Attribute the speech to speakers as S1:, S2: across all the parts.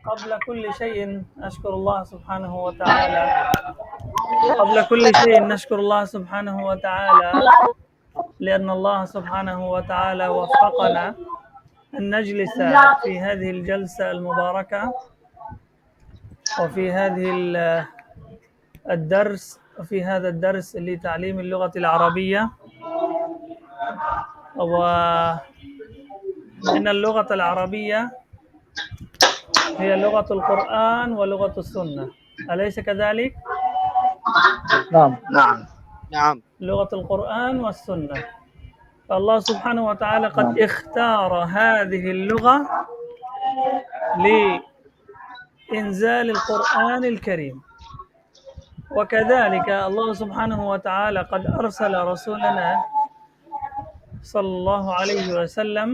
S1: قبل كل شيء أشكر الله سبحانه وتعالى قبل كل شيء نشكر الله سبحانه وتعالى لأن الله سبحانه وتعالى وفقنا أن نجلس في هذه الجلسة المباركة وفي وفي هذا الدرس لتعليم اللغة العربية. وإن اللغة العربية هي لغة القرآن ولغة السنة، أليس كذلك؟
S2: نعم
S3: نعم.
S1: لغة القرآن والسنة. فالله سبحانه وتعالى قد اختار هذه اللغة لإنزال القرآن الكريم، وكذلك الله سبحانه وتعالى قد أرسل رسولنا صلى الله عليه وسلم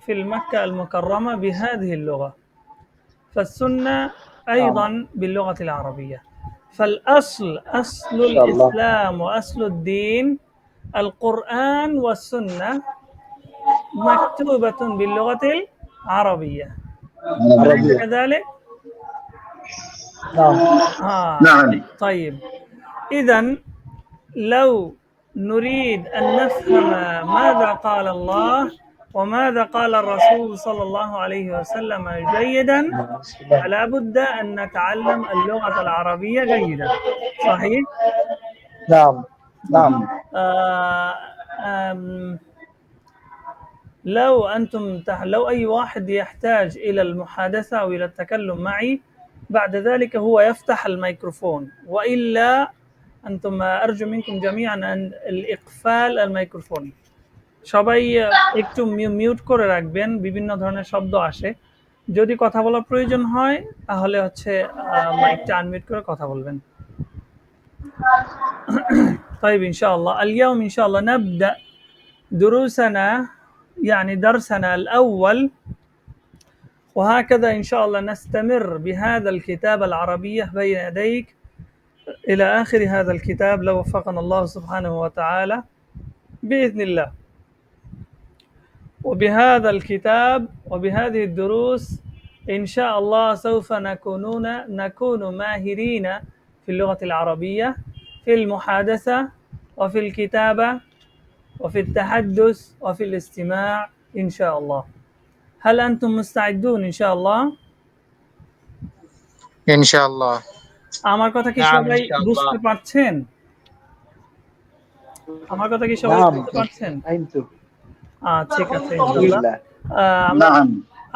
S1: في المكة المكرمة بهذه اللغة، فالسنة أيضا باللغة العربية. فالأصل أصل الإسلام وأصل الدين القرآن والسنة مكتوبة باللغة العربية، أليس كذلك؟
S2: نعم.
S1: طيب، إذن لو نريد أن نفهم ماذا قال الله وماذا قال الرسول صلى الله عليه وسلم جيدا، فلا بد أن نتعلم اللغة العربية جيدا، صحيح؟
S2: نعم.
S1: لو أي واحد يحتاج إلى المحادثة أو إلى التكلم معي بعد ذلك هو يفتح الميكروفون، وإلا أنتم أرجو منكم جميعا أن الإقفال الميكروفون। সবাই একটু মিউট করে রাখবেন, বিভিন্ন ধরনের শব্দ আসে। যদি কথা বলার প্রয়োজন হয় তাহলে মাইকটা আনমিউট করে কথা বলবেন। طيب إن شاء الله اليوم إن شاء الله نبدأ دروسنا يعني درسنا الأول، وهكذا إن شاء الله نستمر بهذا الكتاب العربية بين يديك إلى آخر هذا الكتاب لو وفقنا الله سبحانه وتعالى بإذن الله. وبهذا الكتاب وبهذه الدروس إن شاء الله سوف نكون ماهرين في اللغة العربية، في المحادثة وفي الكتابة وفي التحدث وفي الاستماع إن شاء الله. هل أنتم مستعدون إن شاء الله؟
S3: إن شاء الله.
S1: আমার কথা কি সবাই বুঝতে পারছেন? আমার কথা কি সবাই বুঝতে পারছেন? ঠিক আছে ইনশাআল্লাহ।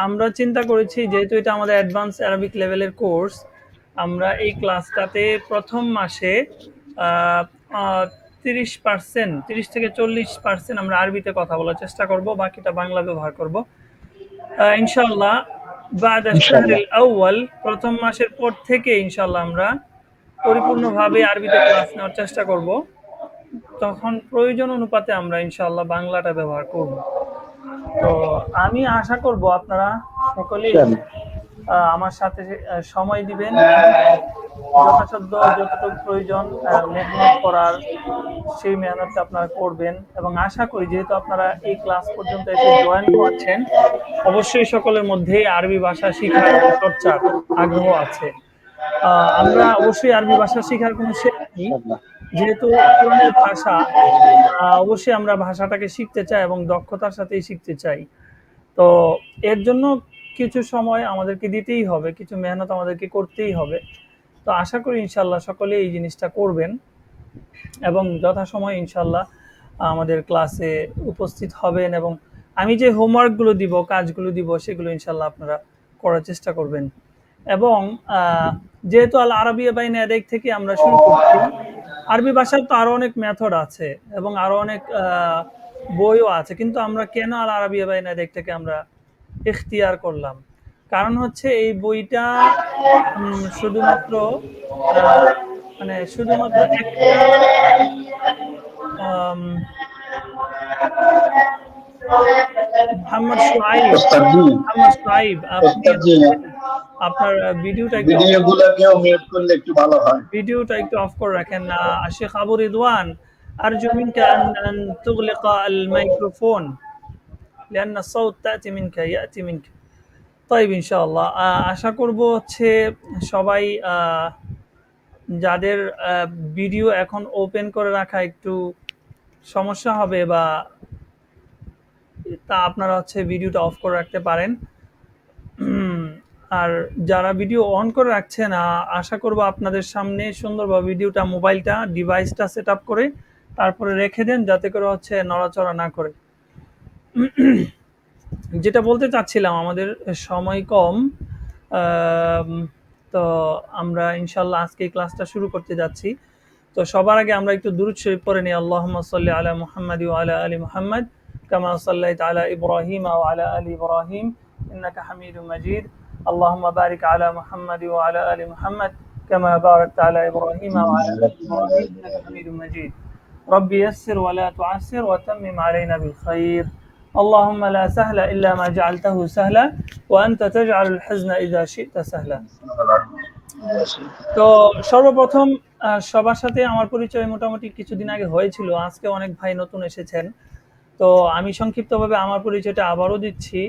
S1: আমরা চিন্তা করেছি যেহেতু এটা আমাদের অ্যাডভান্স অ্যারাবিক লেভেলের কোর্স, আমরা এই ক্লাসটাতে প্রথম মাসে 30 থেকে 40% আমরা আরবিতে কথা বলার চেষ্টা করব, বাকিটা বাংলা ব্যবহার করব ইনশাআল্লাহ। বা'দা শাহরিল আউয়াল, প্রথম মাসের পর থেকে ইনশাআল্লাহ আমরা পরিপূর্ণভাবে আরবিতে ক্লাস নেওয়ার চেষ্টা করব, তখন প্রয়োজন অনুপাতে আমরা ইনশাআল্লাহ বাংলাটা ব্যবহার করব। তো আমি আশা করব আপনারা সকলেই আমার সাথে সময় দিবেন, যথাসাধ্য যতটুকু প্রয়োজন মেহনত করার সেই মেহনতটা আপনারা করবেন, এবং আশা করি যেহেতু আপনারা এই ক্লাস পর্যন্ত এসে জয়েন করছেন অবশ্যই সকলের মধ্যেই আরবি ভাষা শেখার চর্চার আগ্রহ আছে। আমরা অবশ্যই আরবি ভাষা শেখার কোনো শেষ নেই, যেহেতু কোরআনের ভাষা অবশ্যই আমরা ভাষাটাকে শিখতে চাই এবং দক্ষতার সাথেই শিখতে চাই। তো এর জন্য কিছু সময় আমাদেরকে দিতেই হবে, কিছু মেহনত আমাদেরকে করতেই হবে। তো আশা করি ইনশাল্লাহ সকলে এই জিনিসটা করবেন এবং যথাসময় ইনশাল্লাহ আমাদের ক্লাসে উপস্থিত হবেন, এবং আমি যে হোমওয়ার্কগুলো দিব, কাজগুলো দিব, সেগুলো ইনশাল্লাহ আপনারা করার চেষ্টা করবেন। এবং যেহেতু আল আরাবিয়া বাইনা ইয়াদাইক থেকে আমরা শুরু করছি, আরবি ভাষার তো আরো অনেক মেথড আছে এবং আরো অনেক বইও আছে, কিন্তু আমরা কেন আল আরাবিয়া বাইনা ইয়াদাইক থেকে আমরা ইখতিয়ার করলাম? কারণ হচ্ছে এই বইটা শুধুমাত্র মোহাম্মদ সোহাইব আপনার ভিডিওটা একটু অফ করে রাখেন না। শেখ আবু রিদওয়ান আরজু মিনকা আন তুগলিকা আল মাইক্রোফোন لأن الصوت يأتي منك তাইব ইনশাআল্লাহ। আশা করব হচ্ছে সবাই যাদের ভিডিও এখন ওপেন করে রাখা একটু সমস্যা হবে বা তা আপনারা হচ্ছে ভিডিওটা অফ করে রাখতে পারেন। আর যারা ভিডিও অন করে রাখছেন আশা করব আপনাদের সামনে সুন্দরভাবে ভিডিওটা মোবাইলটা ডিভাইসটা সেট আপ করে তারপরে রেখে দেন যাতে করে হচ্ছে নড়াচড়া না করে। যেটা বলতে চাচ্ছিলাম আমাদের সময় কম। আম, তো আমরা ইনশাল্লাহ আজকে এই ক্লাসটা শুরু করতে যাচ্ছি। তো সবার আগে আমরা একটু দুরূদ শরীফ পড়ে নিই। আল্লাহুম্মা সাল্লি আলা মুহাম্মাদ ওয়া আলা আলি মুহাম্মাদ কামা সাল্লাইতা আলা ইব্রাহিম ওয়া আলা আলি ইব্রাহিম ইন্নাকা হামিদুম মাজিদ। আল্লাহুম্মা বারিক আলা মুহাম্মাদ ওয়া আলা আলি মুহাম্মাদ কামা বারাকতা আলা ইব্রাহিম ওয়া আলা আলি ইব্রাহিম ইন্নাকা হামিদুম মাজিদ। ربي يسر ولا تعسر وتمم علينا بالخير اللهم لا سهل إلا ما جعلته سهلا وأنت تجعل الحزن إذا شئت سهلا। তো সর্বপ্রথম সবার সাথে আমার পরিচয় মোটামুটি কিছুদিন আগে হয়েছিল। আজকে অনেক ভাই নতুন এসেছেন। তো আমি সংক্ষিপ্তভাবে আমার পরিচয়টা আবারও দিচ্ছি।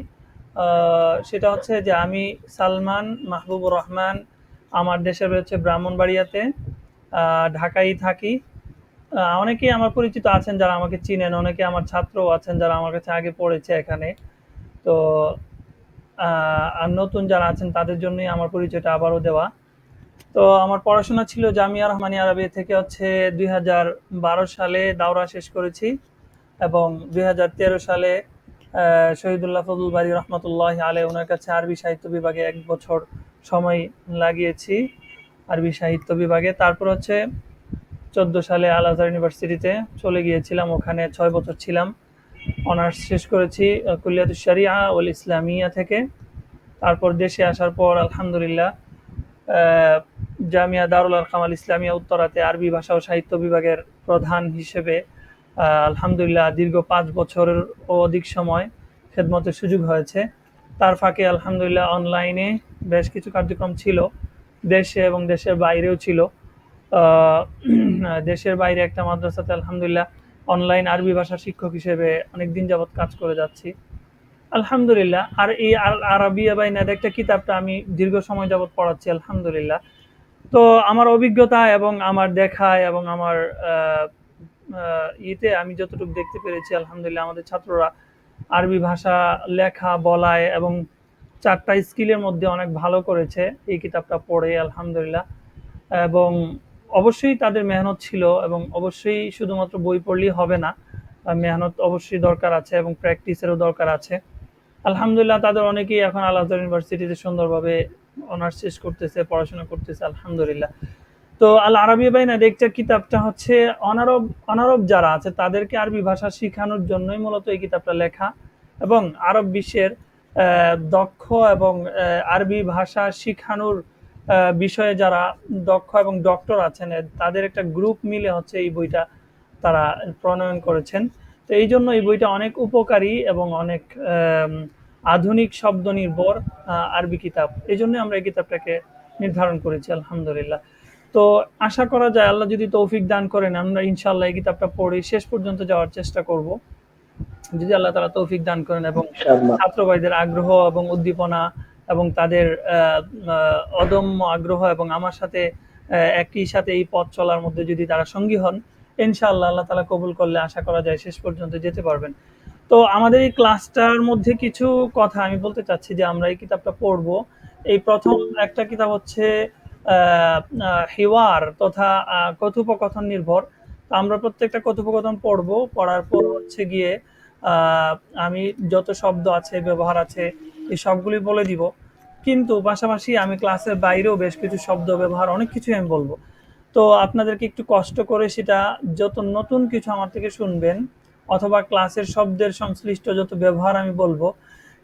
S1: সেটা হচ্ছে যে আমি সালমান মাহবুবুর রহমান। আমার দেশের হচ্ছে ব্রাহ্মণবাড়িয়াতে, ঢাকায় থাকি। অনেকেই আমার পরিচিত আছেন যারা আমাকে চিনেন, অনেকে আমার ছাত্রও আছেন যারা আমার কাছে আগে পড়েছে এখানে। তো আর নতুন যারা আছেন তাদের জন্যই আমার পরিচয়টা আবারও দেওয়া। তো আমার পড়াশোনা ছিল জামিয়া রহমানিয়া আরবিয়া থেকে হচ্ছে 2012 সালে দাওরা শেষ করেছি এবং 2013 সালে শহীদুল্লাহ ফজল বারী রহমতুল্লাহ আলাইহি ওনার কাছে আরবি সাহিত্য বিভাগে 1 বছর সময় লাগিয়েছি আরবি সাহিত্য বিভাগে। তারপর হচ্ছে 14 সালে আল আজহার ইউনিভার্সিটিতে চলে গিয়েছিলাম, ওখানে 6 বছর ছিলাম। অনার্স শেষ করেছি কুল্লিয়াতুশ শরিয়া ওয়াল ইসলামিয়া থেকে। তারপর দেশে আসার পর আলহামদুলিল্লাহ জামিয়া দারুল আরকাম আল ইসলামিয়া উত্তরাতে আরবি ভাষা ও সাহিত্য বিভাগের প্রধান হিসেবে আলহামদুলিল্লাহ দীর্ঘ 5 বছরের অধিক সময় খেদমতের সুযোগ হয়েছে। তার ফাঁকে আলহামদুলিল্লাহ অনলাইনে বেশ কিছু কার্যক্রম ছিল, দেশে এবং দেশের বাইরেও ছিল। দেশের বাইরে একটা মাদ্রাসাতে আলহামদুলিল্লাহ অনলাইন আরবি ভাষার শিক্ষক হিসেবে অনেকদিন যাবৎ কাজ করে যাচ্ছি আলহামদুলিল্লাহ। আর এই আরবিয়া বাইনাদ একটা কিতাবটা আমি দীর্ঘ সময় যাবৎ পড়াচ্ছি আলহামদুলিল্লাহ। তো আমার অভিজ্ঞতা এবং আমার দেখায় এবং আমার ইতে আমি যতটুকু দেখতে পেরেছি আলহামদুলিল্লাহ আমাদের ছাত্ররা আরবি ভাষা লেখা বলায় এবং 4টা স্কিলের মধ্যে অনেক ভালো করেছে এই কিতাবটা পড়ে আলহামদুলিল্লাহ। এবং অবশ্যই তাদের মেহনত ছিল এবং অবশ্যই শুধুমাত্র বই পড়লেই হবে না, মেহনত অবশ্যই দরকার আছে এবং প্র্যাকটিসেরও দরকার আছে। আলহামদুলিল্লাহ তাদের অনেকেই এখন আল আজহার ইউনিভার্সিটিতে সুন্দরভাবে অনার্স শেষ করতেছে, পড়াশোনা করতেছে আলহামদুলিল্লাহ। তো আল আরাবিয়া বাইনাদ একটা কিতাবটা হচ্ছে অনারব যারা আছে তাদেরকে আরবি ভাষা শেখানোর জন্যই মূলত এই কিতাবটা লেখা এবং আরব বিশ্বের দক্ষ এবং আরবি ভাষা শেখানোর বিষয়ে যারা দক্ষ এবং ডক্টর আছেন তাদের একটা গ্রুপ মিলে হচ্ছে এই বইটা তারা প্রণয়ন করেছেন। তো এই জন্য এই বইটা অনেক উপকারী এবং অনেক আধুনিক শব্দ নির্ভর আরবি কিতাব। এই জন্য আমরা এই কিতাবটাকে নির্ধারণ করেছি আলহামদুলিল্লাহ। তো আশা করা যায় আল্লাহ যদি তৌফিক দান করেন আমরা ইনশাআল্লাহ এই কিতাবটা পড়ে শেষ পর্যন্ত যাওয়ার চেষ্টা করব, যদি আল্লাহ তাআলা তৌফিক দান করেন এবং ছাত্র ভাইদের আগ্রহ এবং উদ্দীপনা এবং তাদের অদম্য আগ্রহ এবং আমার সাথে একই সাথে এই পথ চলার মধ্যে যদি তারা সঙ্গী হন ইনশাআল্লাহ আল্লাহ তাআলা কবুল করলে আশা করা যায় শেষ পর্যন্ত যেতে পারবেন। তো আমাদের এই ক্লাসটার মধ্যে কিছু কথা আমি বলতে চাচ্ছি যে আমরা এই কিতাবটা পড়ব। এই প্রথম একটা কিতাব হচ্ছে হিওয়ার তথা কথোপকথন নির্ভর। তো আমরা প্রত্যেকটা কথোপকথন পড়ব, পড়ার পর হচ্ছে গিয়ে আমি যত শব্দ আছে ব্যবহার আছে এই সবগুলি বলে দিব, কিন্তু পাশাপাশি আমি ক্লাসের বাইরেও বেশ কিছু শব্দ ব্যবহার অনেক কিছুই আমি বলবো। তো আপনাদেরকে একটু কষ্ট করে সেটা যত নতুন কিছু আমার থেকে শুনবেন অথবা ক্লাসের শব্দের সংশ্লিষ্ট যত ব্যবহার আমি বলবো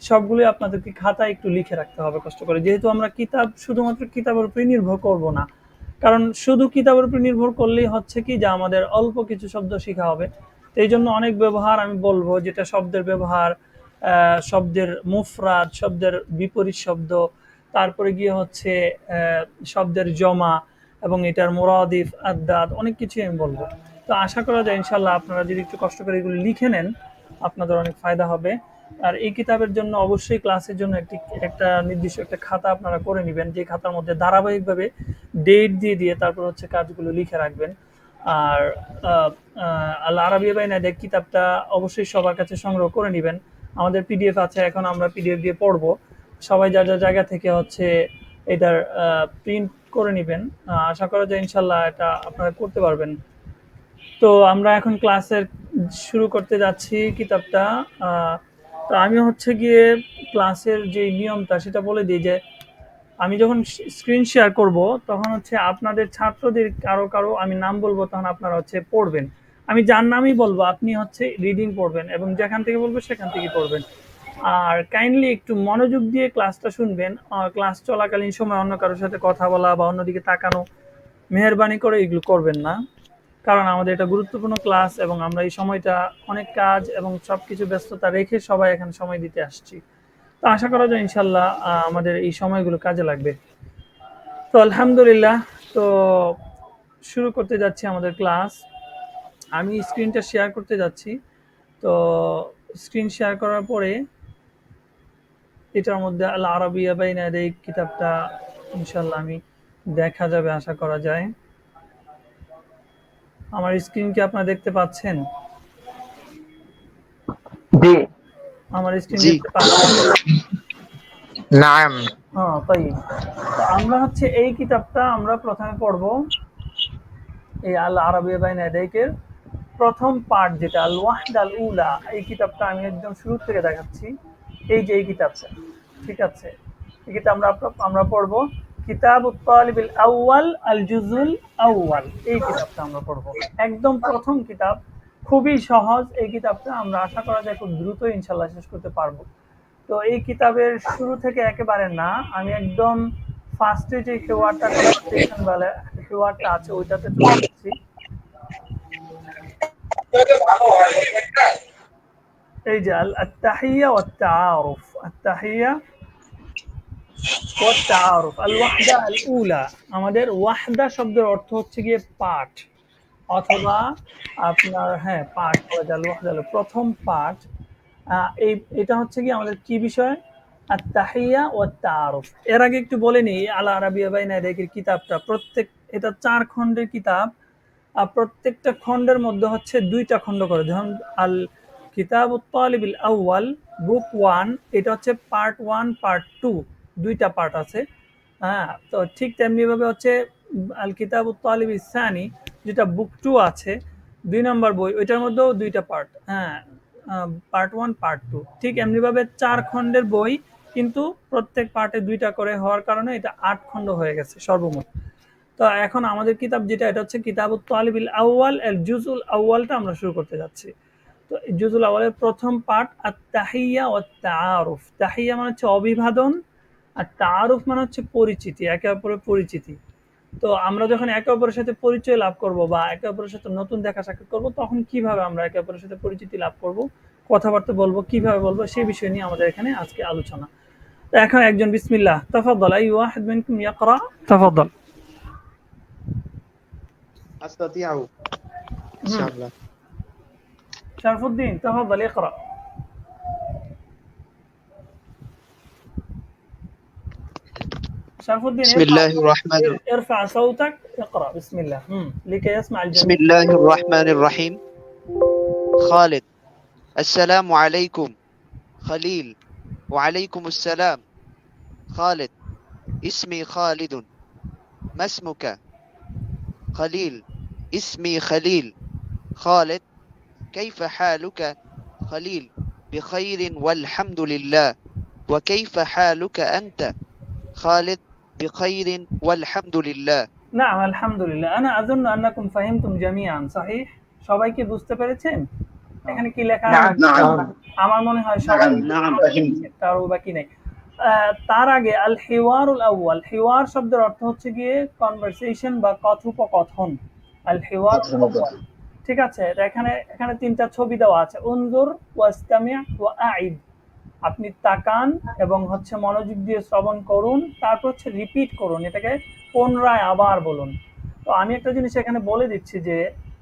S1: সবগুলি আপনাদেরকে খাতায় একটু লিখে রাখতে হবে কষ্ট করে, যেহেতু আমরা কিতাব শুধুমাত্র কিতাবের উপরে নির্ভর করব না। কারণ শুধু কিতাবের উপর নির্ভর করলেই হচ্ছে কি যে আমাদের অল্প কিছু শব্দ শেখা হবে। এই জন্য অনেক ব্যবহার আমি বলবো যেটা শব্দের ব্যবহার, শব্দের মুফরাদ, শব্দের বিপরীত শব্দ, তারপরে গিয়ে হচ্ছে শব্দের জমা এবং এটার মুরাদিফ আদাদ অনেক কিছুই আমি বলবো। তো আশা করা যায় ইনশাল্লাহ আপনারা যদি একটু কষ্ট করে এগুলো লিখে নেন আপনাদের অনেক ফায়দা হবে। আর এই কিতাবের জন্য অবশ্যই ক্লাসের জন্য একটা নির্দিষ্ট একটা খাতা আপনারা করে নেবেন, যে খাতার মধ্যে ধারাবাহিকভাবে ডেট দিয়ে তারপর হচ্ছে কাজগুলো লিখে রাখবেন। আর আল আরাবিয়া বাইন নাদিয়া কিতাবটা অবশ্যই সবার কাছে সংগ্রহ করে নেবেন। আমাদের পিডিএফ আছে, এখন আমরা পিডিএফ দিয়ে পড়বো। সবাই যার যার জায়গা থেকে হচ্ছে এটার প্রিন্ট করে নেবেন। আশা করা যায় ইনশাল্লাহ এটা আপনারা করতে পারবেন। তো আমরা এখন ক্লাসের শুরু করতে যাচ্ছি কিতাবটা। তো আমি হচ্ছে গিয়ে ক্লাসের যে নিয়মটা সেটা বলে দিই যে আমি যখন স্ক্রিন শেয়ার করব তখন হচ্ছে আপনাদের ছাত্রদের কারো কারো আমি নাম বলবো, তখন আপনারা হচ্ছে পড়বেন। আমি যার নামই বলবো আপনি হচ্ছে রিডিং পড়বেন, এবং যেখান থেকে বলবো সেখান থেকে পড়বেন। আর কাইন্ডলি একটু মনোযোগ দিয়ে ক্লাসটা শুনবেন। ক্লাস চলাকালীন সময় অন্য কারোর সাথে কথা বলা বা অন্যদিকে তাকানো মেহেরবানি করে এগুলো করবেন না, কারণ আমাদের এটা গুরুত্বপূর্ণ ক্লাস এবং আমরা এই সময়টা অনেক কাজ এবং সবকিছু ব্যস্ততা রেখে সবাই এখানে সময় দিতে আসছি। তো আশা করা যায় ইনশাল্লাহ আমাদের এই সময়গুলো কাজে লাগবে। তো আলহামদুলিল্লাহ, তো শুরু করতে যাচ্ছি আমাদের ক্লাস। আমি স্ক্রিনটা শেয়ার করতে যাচ্ছি। তো স্ক্রিন শেয়ার করার পরে এটার মধ্যে আল আরাবিয়া বাইনা ইয়াদাই কিতাবটা ইনশাল্লাহ আমি দেখা যাবে আশা করা যায়। আমার স্ক্রিন কি আপনারা দেখতে পাচ্ছেন?
S2: জি।
S1: আমার স্ক্রিন
S3: জি।
S1: দেখতে পাচ্ছেন?
S3: নাম।
S1: হ্যাঁ, তাই। তো আমরা হচ্ছে এই কিতাবটা আমরা প্রথমে পড়বো, এই আল আরাবিয়া বাইনা ইয়াদাইকের প্রথম পার্ট যেটা আল ওয়াহদা আল উলা। এই কিতাবটা আমি একদম শুরু থেকে দেখাচ্ছি। এই যে এই কিতাবটা, ঠিক আছে, এই কিতাব আমরা পড়বো কিতাবুত তালিবিল আউয়াল আল জুজুল আউয়াল। এই কিতাবটা আমরা পড়বো, একদম প্রথম কিতাব, খুবই সহজ। এই কিতাবটা আমরা আশা করা যায় খুব দ্রুত ইনশাল্লাহ শেষ করতে পারবো। তো এই কিতাবের শুরু থেকে একেবারে না, আমি একদম ফার্স্টে যে হেওয়ারটা কনভারসেশন বলে হেওয়ারটা আছে ওইটাতে চলে যাচ্ছি। এই যে আত-তাহিয়া ওয়াত তাআরুফ, আত-তাহিয়া ওয়াত তাআরুফ আল ওয়াহদা আল উলা। আমাদের ওয়াহদা শব্দের অর্থ হচ্ছে গিয়ে পাঠ, অথবা আপনার হ্যাঁ পাঠ বলা যায়। আল ওয়াহদা প্রথম পাঠ। এটা হচ্ছে কি আমাদের কি বিষয়? আত-তাহিয়া ওয়াত তাআরুফ। এর আগে একটু বলে নিই আল আরাবিয়া বাইনা ইয়াদাইকের কিতাবটা এটা ৪ খণ্ডের কিতাব। প্রত্যেকটা খণ্ডের মধ্যে হচ্ছে ২টা খণ্ড করে। যেমন আল কিতাবুত তালিবিল আউয়াল বুক 1, এটা হচ্ছে পার্ট 1 পার্ট 2, ২টা পার্ট আছে। হ্যাঁ, তো ঠিক তেমনি ভাবে হচ্ছে আল কিতাবুত তালিবিস সানি, যেটা বুক 2 আছে, ২ নম্বর বই, ওইটার মধ্যেও ২টা পার্ট। হ্যাঁ, পার্ট 1 পার্ট 2, ঠিক এমনি ভাবে ৪ খণ্ডের বই, কিন্তু প্রত্যেক পার্টে ২টা করে হওয়ার কারণে এটা ৮ খণ্ড হয়ে গেছে সর্বমোট। তো এখন আমাদের কিতাব যেটা, এটা হচ্ছে কিতাবুত তালিবিল আউয়াল এর জুজুল আউয়ালটা আমরা শুরু করতে যাচ্ছি। তো জুজুল আউয়ালের প্রথম পার্ট আত-তাহিয়া ওয়াত তাআরুফ। তাহিয়া মানে হচ্ছে অভিবাদন, আর তাআরুফ মানে হচ্ছে পরিচিতি, একে অপরের পরিচিতি। তো আমরা যখন একে অপরের সাথে পরিচয় লাভ করব বা একে অপরের সাথে নতুন দেখা সাক্ষাৎ করব, তখন কিভাবে আমরা একে অপরের সাথে পরিচিতি লাভ করব, কথাবার্তা বলবো, কিভাবে বলবো, সেই বিষয় নিয়ে আমাদের এখানে আজকে আলোচনা। তো এখন একজন বিসমিল্লাহ তাফাদ্দাল আই ওয়াহিদ মিনকুম ইয়াকরা, তাফাদ্দাল।
S3: أستطيع إن شاء الله.
S1: شرف الدين تفضل اقرأ. شرف الدين
S3: بسم الله الرحمن
S1: ارفع صوتك اقرأ. بسم الله لكي يسمع
S3: بسم
S1: الجميع.
S3: الله الرحمن الرحيم. خالد. السلام عليكم. خليل. وعليكم السلام. خالد. اسمي خالد. ما اسمك؟ خليل. اسمي خليل. خالد. كيف حالك؟ خليل. بخير والحمد لله. وكيف حالك أنت؟ خالد. بخير والحمد لله.
S1: نعم الحمد لله. أنا أظن أنكم فهمتم جميعا صحيح؟ সবাই কি বুঝতে পেরেছেন এখানে কি লেখা আছে? আমার মনে হয় সবাই কারো বাকি নেই। তার আগে আল হিওয়ারুল আউয়াল, হিওয়ার শব্দের অর্থ হচ্ছে গিয়ে কনভারসেশন বা কথোপকথন। আল হিওয়ার, ঠিক আছে। এখানে এখানে ৩টা ছবি দেওয়া আছে, উনজুর ওয়াস্তামি' ওয়া আ'ইদ। আপনি তাকান এবং হচ্ছে মনোযোগ দিয়ে শ্রবণ করুন, তারপর হচ্ছে রিপিট করুন, এটাকে পুনরায় আবার বলুন। তো আমি একটা জিনিস এখানে বলে দিচ্ছি যে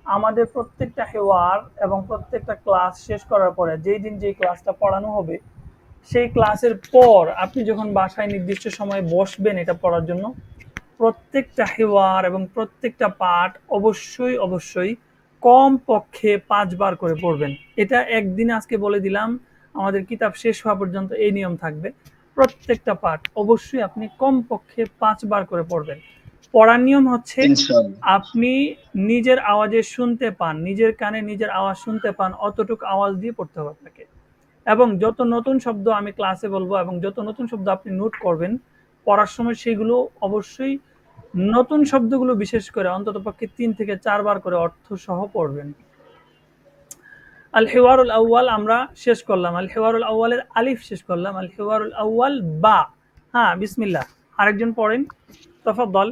S1: আমাদের প্রত্যেকটা হেওয়ার এবং প্রত্যেকটা ক্লাস শেষ করার পরে যেই দিন যেই ক্লাসটা পড়ানো হবে সেই ক্লাসের পর আপনি যখন বাসায় নির্দিষ্ট সময়ে বসবেন এটা পড়ার জন্য, প্রত্যেকটা হেওয়ার এবং প্রত্যেকটা পাঠ অবশ্যই অবশ্যই কমপক্ষে ৫ বার করে পড়বেন। এটা একদিনে আজকে বলে দিলাম, আমাদের কিতাব শেষ হওয়া পর্যন্ত এই নিয়ম থাকবে। প্রত্যেকটা পাঠ অবশ্যই আপনি কমপক্ষে ৫ বার করে পড়বেন। পড়ার নিয়ম হচ্ছে
S2: ইনশাআল্লাহ।
S1: আপনি নিজের আওয়াজে শুনতে পান, নিজের কানে নিজের আওয়াজ শুনতে পান, অতটুকু আওয়াজ দিয়ে পড়তে হবে আপনাকে। এবং যত নতুন শব্দ আমি ক্লাসে বলবো এবং যত নতুন শব্দ আপনি নোট করবেন পড়ার সময় সেগুলো অবশ্যই নতুন শব্দগুলো বিশেষ করে অন্ততপক্ষে ৩ থেকে ৪ বার করে অর্থ সহ পড়বেন। আল হিওয়ারুল আউয়াল আমরা শেষ করলাম। আল হিওয়ারুল আউয়ালের আলিফ শেষ করলাম। আল হিওয়ারুল আউয়াল বা। হ্যাঁ, বিসমিল্লাহ। আরেকজন পড়েন। তাফাদ্দল।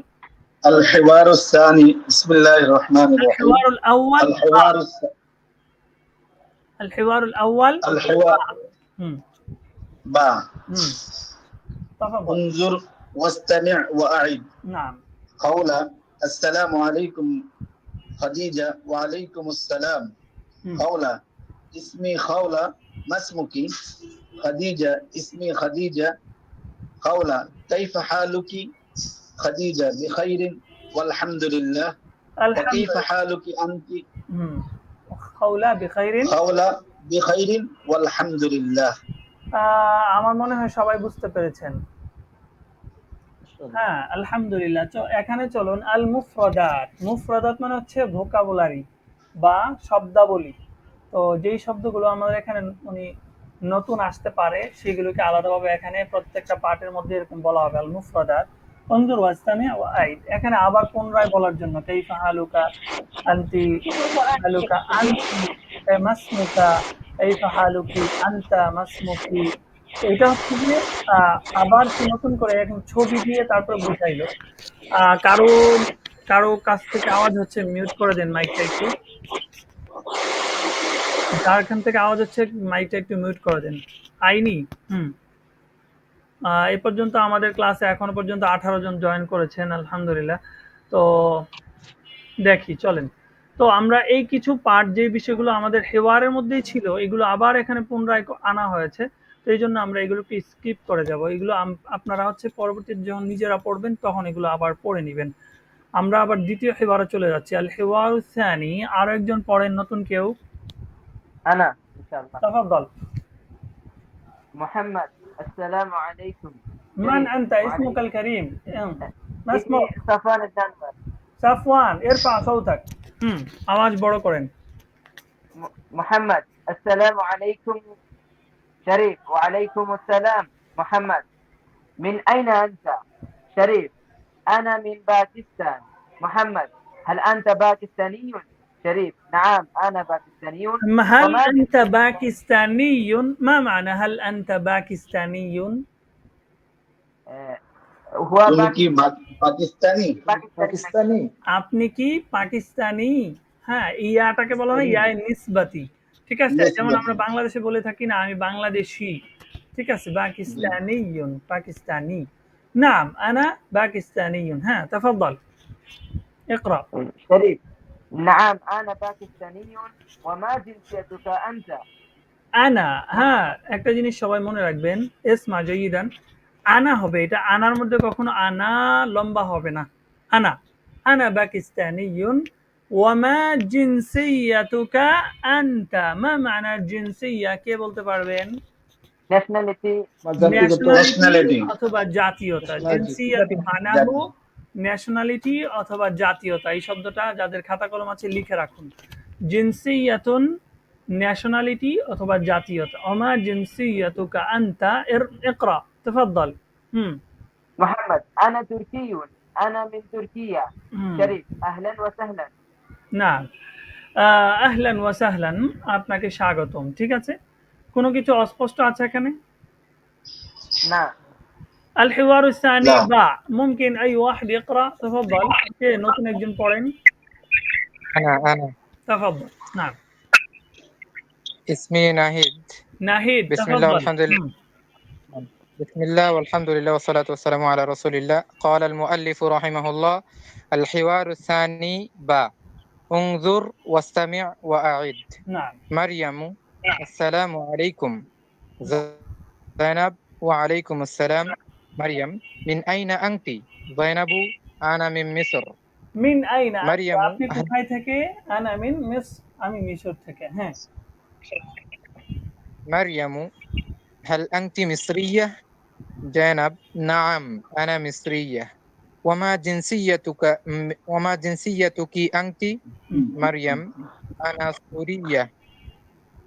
S2: الحوار الثاني بسم الله الرحمن
S1: আল
S2: الرحيم
S1: হিওয়ারুল আউয়াল বা।
S2: الحوار
S1: আল হিওয়ারুল আউয়াল
S2: الحوار
S1: বা। হুম
S2: با
S1: হুম তাফাদ্দল।
S2: انظر واستمع وأعد
S1: নাম।
S2: قولا السلام عليكم خديجة وعليكم السلام
S1: হুম
S2: قولا اسمي خولة ما اسمك خديجة اسمي خديجة قولا كيف حالك خديجة بخير والحمد لله وكيف
S1: আলহামদুলিল্লাহ।
S2: حالك أنت
S1: হুম খাউলা বিখাইরিন।
S2: خولة بخير والحمد لله
S1: আমার মনে হয় সবাই বুঝতে পেরেছেন। হ্যাঁ, আলহামদুলিল্লাহ। এখানে চলুন আল মুফরাদাত। মুফরাদাত মানে হচ্ছে ভোকাবুলারি বা শব্দাবলী। তো যেই শব্দগুলো আমাদের এখানে মানে নতুন আসতে পারে সেগুলোকে আলাদাভাবে এখানে প্রত্যেকটা পার্টের মধ্যে এরকম বলা হবে আল মুফরাদাত। উনজুর ওয়াস্তামি ওয়া আইদ। এখানে আবার পুনরায় বলার জন্য কাইফা হালুকা আনতি হালুকা আনতি মাসমুকা কাইফা হালুকি আনতা মাসমুকি। তো এটা হচ্ছে যে আবার সে নতুন করে এখন ছবি দিয়ে তারপর বুঝাইলো। কারো কারো কাছ থেকে আওয়াজ হচ্ছে, মিউট করে দেন মাইকটা একটু। যার এখান থেকে আওয়াজ হচ্ছে মাইকটা একটু মিউট করে দেন। আইনি। হুম এ পর্যন্ত আমাদের ক্লাসে এখনো পর্যন্ত ১৮ জন জয়েন করেছেন, আলহামদুলিল্লাহ। তো দেখি চলেন। তো আমরা এই কিছু পার্ট যে বিষয়গুলো আমাদের হেওয়ারের মধ্যেই ছিল এগুলো আবার এখানে পুনরায় আনা হয়েছে। তো এই জন্য আমরা এগুলোকে স্কিপ করে যাব। এগুলো আপনারা হচ্ছে পরবর্তীতে যখন নিজেরা পড়বেন তখন এগুলো আবার পড়ে নেবেন। আমরা আবার দ্বিতীয় হেওয়ারে চলে যাচ্ছি। আল হেওয়ার সানি। আরো একজন পড়েন নতুন কেউ।
S4: أنا إن شاء الله.
S1: তাফাদ্দল।
S4: محمد السلام عليكم.
S1: মান
S4: شريف
S1: আনতা
S4: وعليكم.
S1: ইসমুকাল কারীম। মা
S4: اسمي
S1: ইসমুক?
S4: صفوان الدنور.
S1: সাফওয়ান। ইরফা সাউতাক। আওয়াজ বড় করেন।
S4: محمد السلام عليكم. شريف وعليكم السلام. محمد من أين أنت؟ شريف أنا من باكستان. محمد هل أنت باكستاني؟ شريف نعم أنا باكستاني.
S1: هل
S4: وما
S1: أنت
S4: جنسيتك؟
S1: باكستاني؟ ما معنى هل أنت باكستاني؟
S4: آه، هو
S2: उनकी पाकिस्तानी
S4: باكستاني.
S1: আপনি কি পাকিস্তানি? হ্যাঁ, ইয়াটাকে বলা হয় ইয়ায়ে নিসবাতি। ঠিক আছে? যেমন আমরা
S2: निस्बती
S1: বাংলাদেশে বলে থাকি না আমি বাংলাদেশী। ঠিক আছে? পাকিস্তানিয়ুন, পাকিস্তানি। নাম আনা পাকিস্তানিয়ুন। হ্যাঁ, তাফাদ্দাল। اقرأ।
S4: شريف نعم أنا باكستاني. وما جنسيتك أنت؟
S1: আনা। হ্যাঁ,
S4: محمد
S1: একটা জিনিস সবাই মনে রাখবেন। ইসমা জাইয়িদান। আনা হবে। এটা আনার মধ্যে কখনো আনা লম্বা হবে না। আনা। আনা পাকিস্তানিয়ুন। ওয়ামা জিনসিয়াতুকা আনতা। মা মানা জিনসিয়া? কে বলতে পারবেন?
S4: nationality.
S2: জাতিগত
S1: ন্যাশনালিটি
S2: nationality
S1: অথবা জাতীয়তা। জিনসিয়াত মানাহু
S2: জাতি
S1: ন্যাশনালিটি অথবা জাতীয়তা। এই শব্দটা যাদের খাতা কলম আছে লিখে রাখুন। জিনসিয়াতুন ন্যাশনালিটি অথবা জাতীয়তা। ওমা জিনসিয়াতুকা আনতা। ইকরা। তাফাদ্দাল। হুম
S4: محمد أنا تركي. أنا من تركيا.
S1: হুম
S4: شريف أهلا وسهلا.
S1: না, আহলান ওয়া সাহলান। আপনাকে স্বাগতম। ঠিক আছে? কোনো কিছু অস্পষ্ট আছে এখানে?
S4: نعم.
S1: الحوار الثاني
S2: لا
S1: باء. ممكن أي واحد يقرأ؟ تفضل. কে নতুন একজন পড়েন।
S5: أنا
S1: تفضل. نعم.
S5: اسمي ناهيد.
S1: নাহিদ।
S5: بسم الله
S1: تفضل.
S5: والحمد لله. بسم الله والحمد لله والصلاة والسلام على رسول الله. قال المؤلف رحمه الله: الحوار الثاني با. انظر واستمع وأعد.
S1: نعم.
S5: مريم السلام عليكم. زينب وعليكم السلام. مريم من أين أنت؟ زينب أنا من مصر.
S1: মিন আইনা আনতা?
S5: مريم
S1: আপনি কোথায় থেকে? আনা মিন মিসর, আমি মিশর থেকে। হ্যাঁ।
S5: مريم هل أنت مصرية؟ زينب نعم أنا مصرية. وما جنسيتك أنت؟ مريم أنا سورية.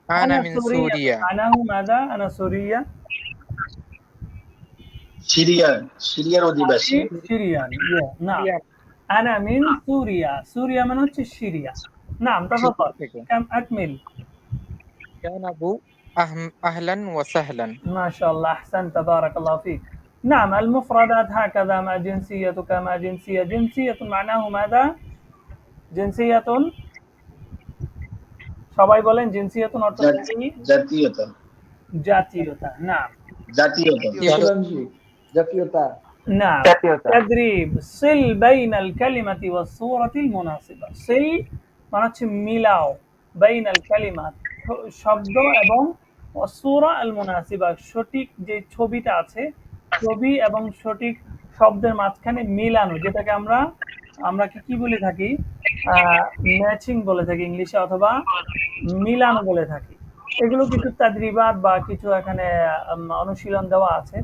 S5: أنا
S1: أنا
S5: من
S1: سورية
S5: سوريا.
S1: معناه ماذا؟ أنا سورية.
S2: সিরিয়ার অধিবাসী।
S1: আমি সিরিয়ান। نعم.
S5: مريم
S1: أنا من سوريا. سوريا মানে হচ্ছে সিরিয়া। نعم تفضل. كم أكمل.
S5: زينب أهلا وسهلا.
S1: ما شاء الله أحسنت بارك الله فيك. نعم المفردات هكذا. ما جنسيتك؟ ما جنسية؟ جنسية معناه ماذا؟ جنسية সবাই বলেন জিনসিয়াতুন অর্থ কি?
S2: জাতীয়তা।
S1: জাতীয়তা। নাম।
S2: জাতীয়তা।
S6: জাতীয়তা।
S1: نعم.
S4: জাতীয়তা।
S1: تدريب صل بين الكلمة والصورة المناسبة. صل মানে হচ্ছে মিলাও, বাইন আল কালিমাত শব্দ এবং সূরা আল মুনাসিবা সঠিক যে ছবিটা আছে, ছবি এবং সঠিক শব্দের মাঝখানে মিলানো, যেটাকে আমরা আমরা কি বলে থাকি? ম্যাচিং বলে থাকি ইংলিশে, অথবা মিলানো বলে থাকি। এগুলো কিছু তাদরিবাত বা কিছু এখানে অনুশীলন দেওয়া আছে,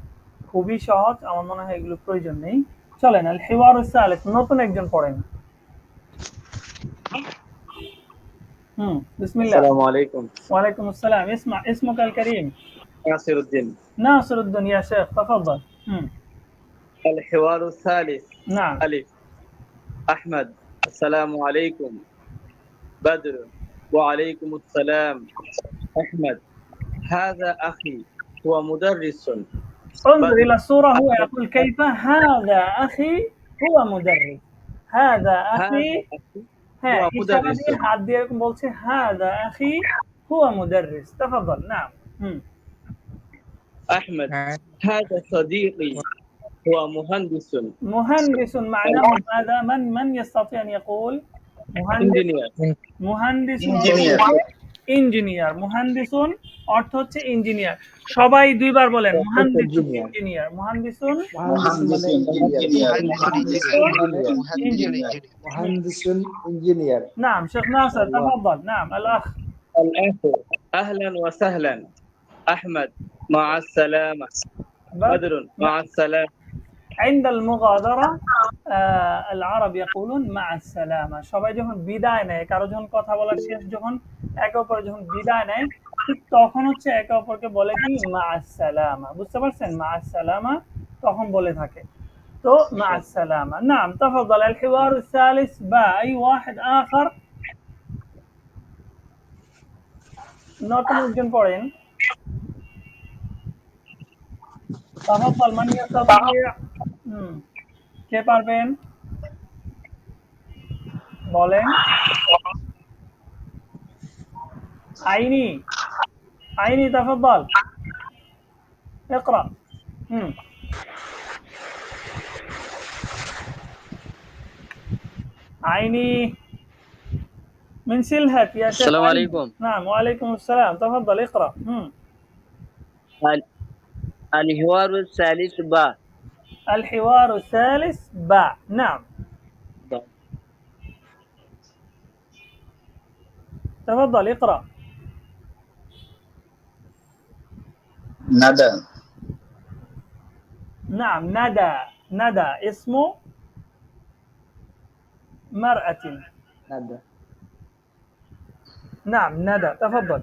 S1: খুবই সহজ। আমার মনে হয় এগুলো প্রয়োজন নেই। চলেন আল হিওয়ারুস সালিস, নতুন একজন পড়েন। বিসমিল্লাহ।
S6: আসসালামু আলাইকুম।
S1: ওয়ালাইকুম আসসালাম। اسمك الكريم؟
S6: নাসিরউদ্দিন।
S1: ناصر الدين يا شيخ تفضل.
S6: الحوار الثالث.
S1: نعم.
S6: ألف. أحمد السلام عليكم. بدر وعليكم السلام. أحمد هذا أخي هو مدرس.
S1: انظر إلى الصورة، هو يقول كيف هذا أخي هو مدرس. هذا أخي হ্যাঁ ইশারা দিয়ে হাত দিয়ে এরকম বলছে হাদা আখি হুয়া মুদাররিস। تفضل. نعم.
S6: أحمد هذا صديقي هو مهندس.
S1: مهندس معناه ماذا؟ من يستطيع أن يقول مهندس؟ مهندس ইঞ্জিনিয়ার। মুহান্দিসুন অর্থ হচ্ছে ইঞ্জিনিয়ার। সবাই দুইবার বলেন মুহান্দিসুন ইঞ্জিনিয়ার। মুহান্দিসুন
S6: ইঞ্জিনিয়ার।
S1: نعم. شيخ ناصر تفضل. نعم. الأخ.
S6: أهلا وسهلا. أحمد مع السلامة. بدر مع السلامة.
S1: عند المغادرة العرب يقولون مع السلامة. সবাই যখন বিদায় নেয়, কারো যখন কথা বলা শেষ, যখন একে অপরের যখন বিদায় নেয়, ঠিক তখন হচ্ছে একে অপরকে বলে কি মা আসসালামা। বুঝতে পারছেন? মা আসসালামা তখন বলে থাকে। তো মা আসসালামা। نعم تفضل. الحوار الثالث با أي واحد آخر নতুন একজন পড়েন। تفضل. من يستطيع কে পারবেন বলেন। আইনি আইনি تفضل اقرأ. عيني من سلهت يا شيخ.
S6: السلام عليكم.
S1: نعم وعليكم السلام. تفضل اقرأ.
S6: الحوار الثالث با.
S1: الحوار الثالث با. نعم. تفضل اقرأ.
S2: ندى.
S1: نعم ندى. ندى اسم مرأة.
S6: ندى.
S1: نعم ندى. تفضل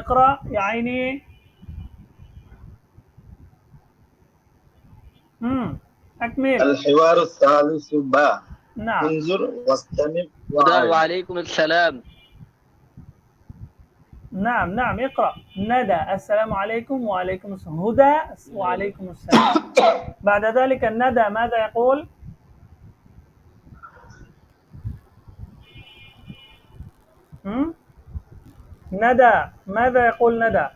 S1: اقرأ يا عيني. أكمل.
S2: الحوار الثالث با.
S1: نعم.
S2: انظر واستمع
S6: وعليكم السلام.
S1: نعم نعم اقرأ. ندى السلام عليكم وعليكم السلام. هدى وعليكم السلام. بعد ذلك الندى ماذا يقول؟ ندى ماذا يقول ندى؟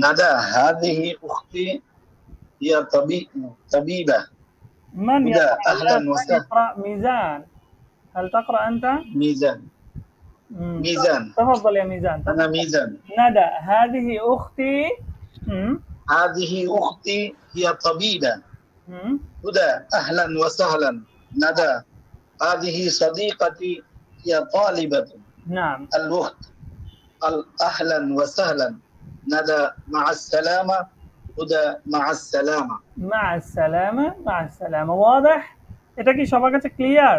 S2: ندى هذه أختي هي طبيبة.
S1: من
S2: هدى
S1: يقرأ
S2: أهلا
S1: الآن؟ من
S2: وسهلا.
S1: يقرأ؟ ميزان، هل تقرأ أنت؟
S2: ميزان. ميزان.
S1: تفضل يا ميزان،
S2: أنا
S1: تفضل.
S2: ميزان.
S1: ندى، هذه أختي. مم.
S2: هذه أختي هي طبيبة.
S1: مم.
S2: هدى أهلا وسهلا. ندى هذه صديقتي هي طالبة.
S1: نعم.
S2: الأخت أهلا وسهلا. ندى مع السلامة. هدى مع السلامة.
S1: مع السلامة، مع السلامة، واضح؟ এটা কি সবার কাছে ক্লিয়ার؟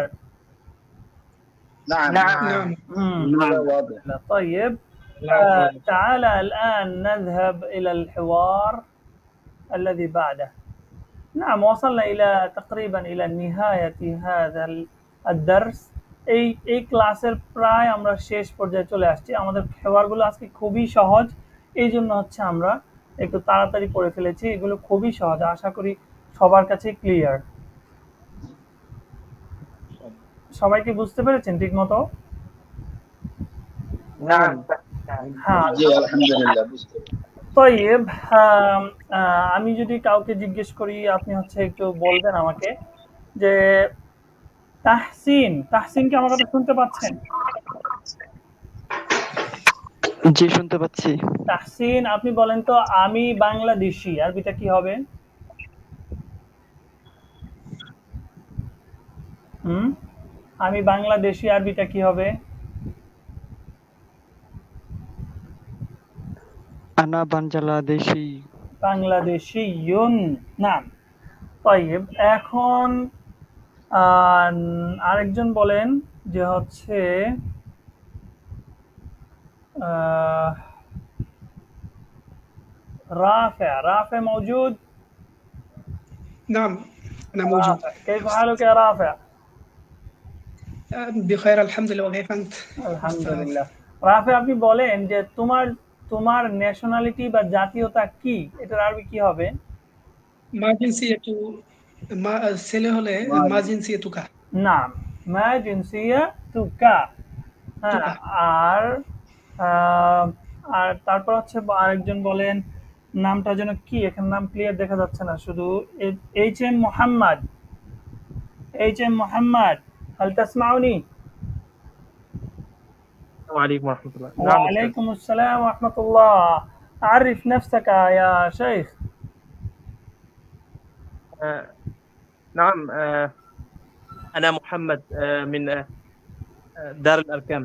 S2: نعم.
S5: نعم.
S2: هذا واضح.
S1: طيب، تعال الآن نذهب إلى الحوار الذي بعده. نعم، وصلنا إلى تقريبا إلى نهاية هذا الدرس। এই ক্লাসের প্রায় আমরা শেষ পর্যায়ে চলে আসছি। আমাদের খেওয়ারগুলো আজকে খুবই সহজ, এই জন্য হচ্ছে আমরা একটু তাড়াতাড়ি করে ফেলেছি। এগুলো খুবই সহজ, আশা করি সবার কাছে ক্লিয়ার। সবাই কি বুঝতে পেরেছেন ঠিক মতো?
S4: نعم.
S1: হ্যাঁ,
S2: জি আলহামদুলিল্লাহ বুঝতে পেরেছি।
S1: طيب, আমি যদি কাউকে জিজ্ঞেস করি, আপনি হচ্ছে একটু বলবেন আমাকে যে তাহসিন, তাহসিন কি আমার কথা শুনতে পাচ্ছেন?
S7: জি শুনতে পাচ্ছি।
S1: তাহসিন, আপনি বলেন তো আমি বাংলাদেশি আরবিটা কি হবে? আমি বাংলাদেশি আরবিটা কি হবে?
S7: আনা বাংলাদেশি।
S1: বাংলাদেশিয়ুন। নাম। طيب, এখন আরেকজন বলেন যে হচ্ছে رافع. رافع موجود؟
S8: نعم أنا موجود.
S1: رافع. كيف حالك يا رافع؟
S8: بخير الحمد لله وكيف أنت؟
S1: আলহামদুলিল্লাহ। রাফে, আপনি বলেন যে তোমার তোমার ন্যাশনালিটি বা জাতীয়তা কি, এটার আরবি কি হবে?
S8: ما جنسية ما ছেলে হলে ما جنسيتك
S1: নাম, মা জিনসিয়াতুকা। হ্যাঁ,
S8: তুকা।
S1: আর আর তারপর হচ্ছে আরেকজন বলেন, নামটা যেন কি, এখানে নাম ক্লিয়ার দেখা যাচ্ছে না, শুধু H M Mohammad. H M Mohammad, هل تسمعني؟
S6: وعليكم ورحمة الله.
S1: وعليكم السلام ورحمة الله. عرف نفسك يا شيخ.
S6: نعم. أنا محمد من دار الأركام.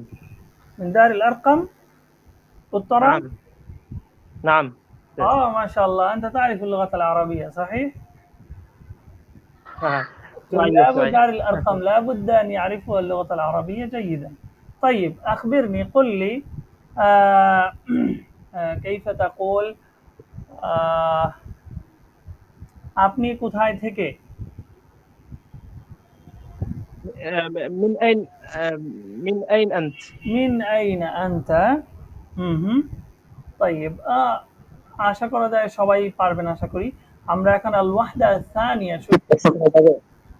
S1: من دار الأرقم بالطرب؟
S6: نعم. نعم.
S1: ما شاء الله، أنت تعرف اللغة العربية صحيح؟ طلاب دار الأرقم لابد أن يعرفوا اللغة العربية جيدا. طيب، أخبرني، قل لي كيف تقول আপনি কোথায় থেকে?
S6: من أين من أين أنت؟
S1: من أين أنت? طيب, আশা করা যায় সবাই পারবেন আশা করি। আমরা এখন আল ওয়াহদা الثانية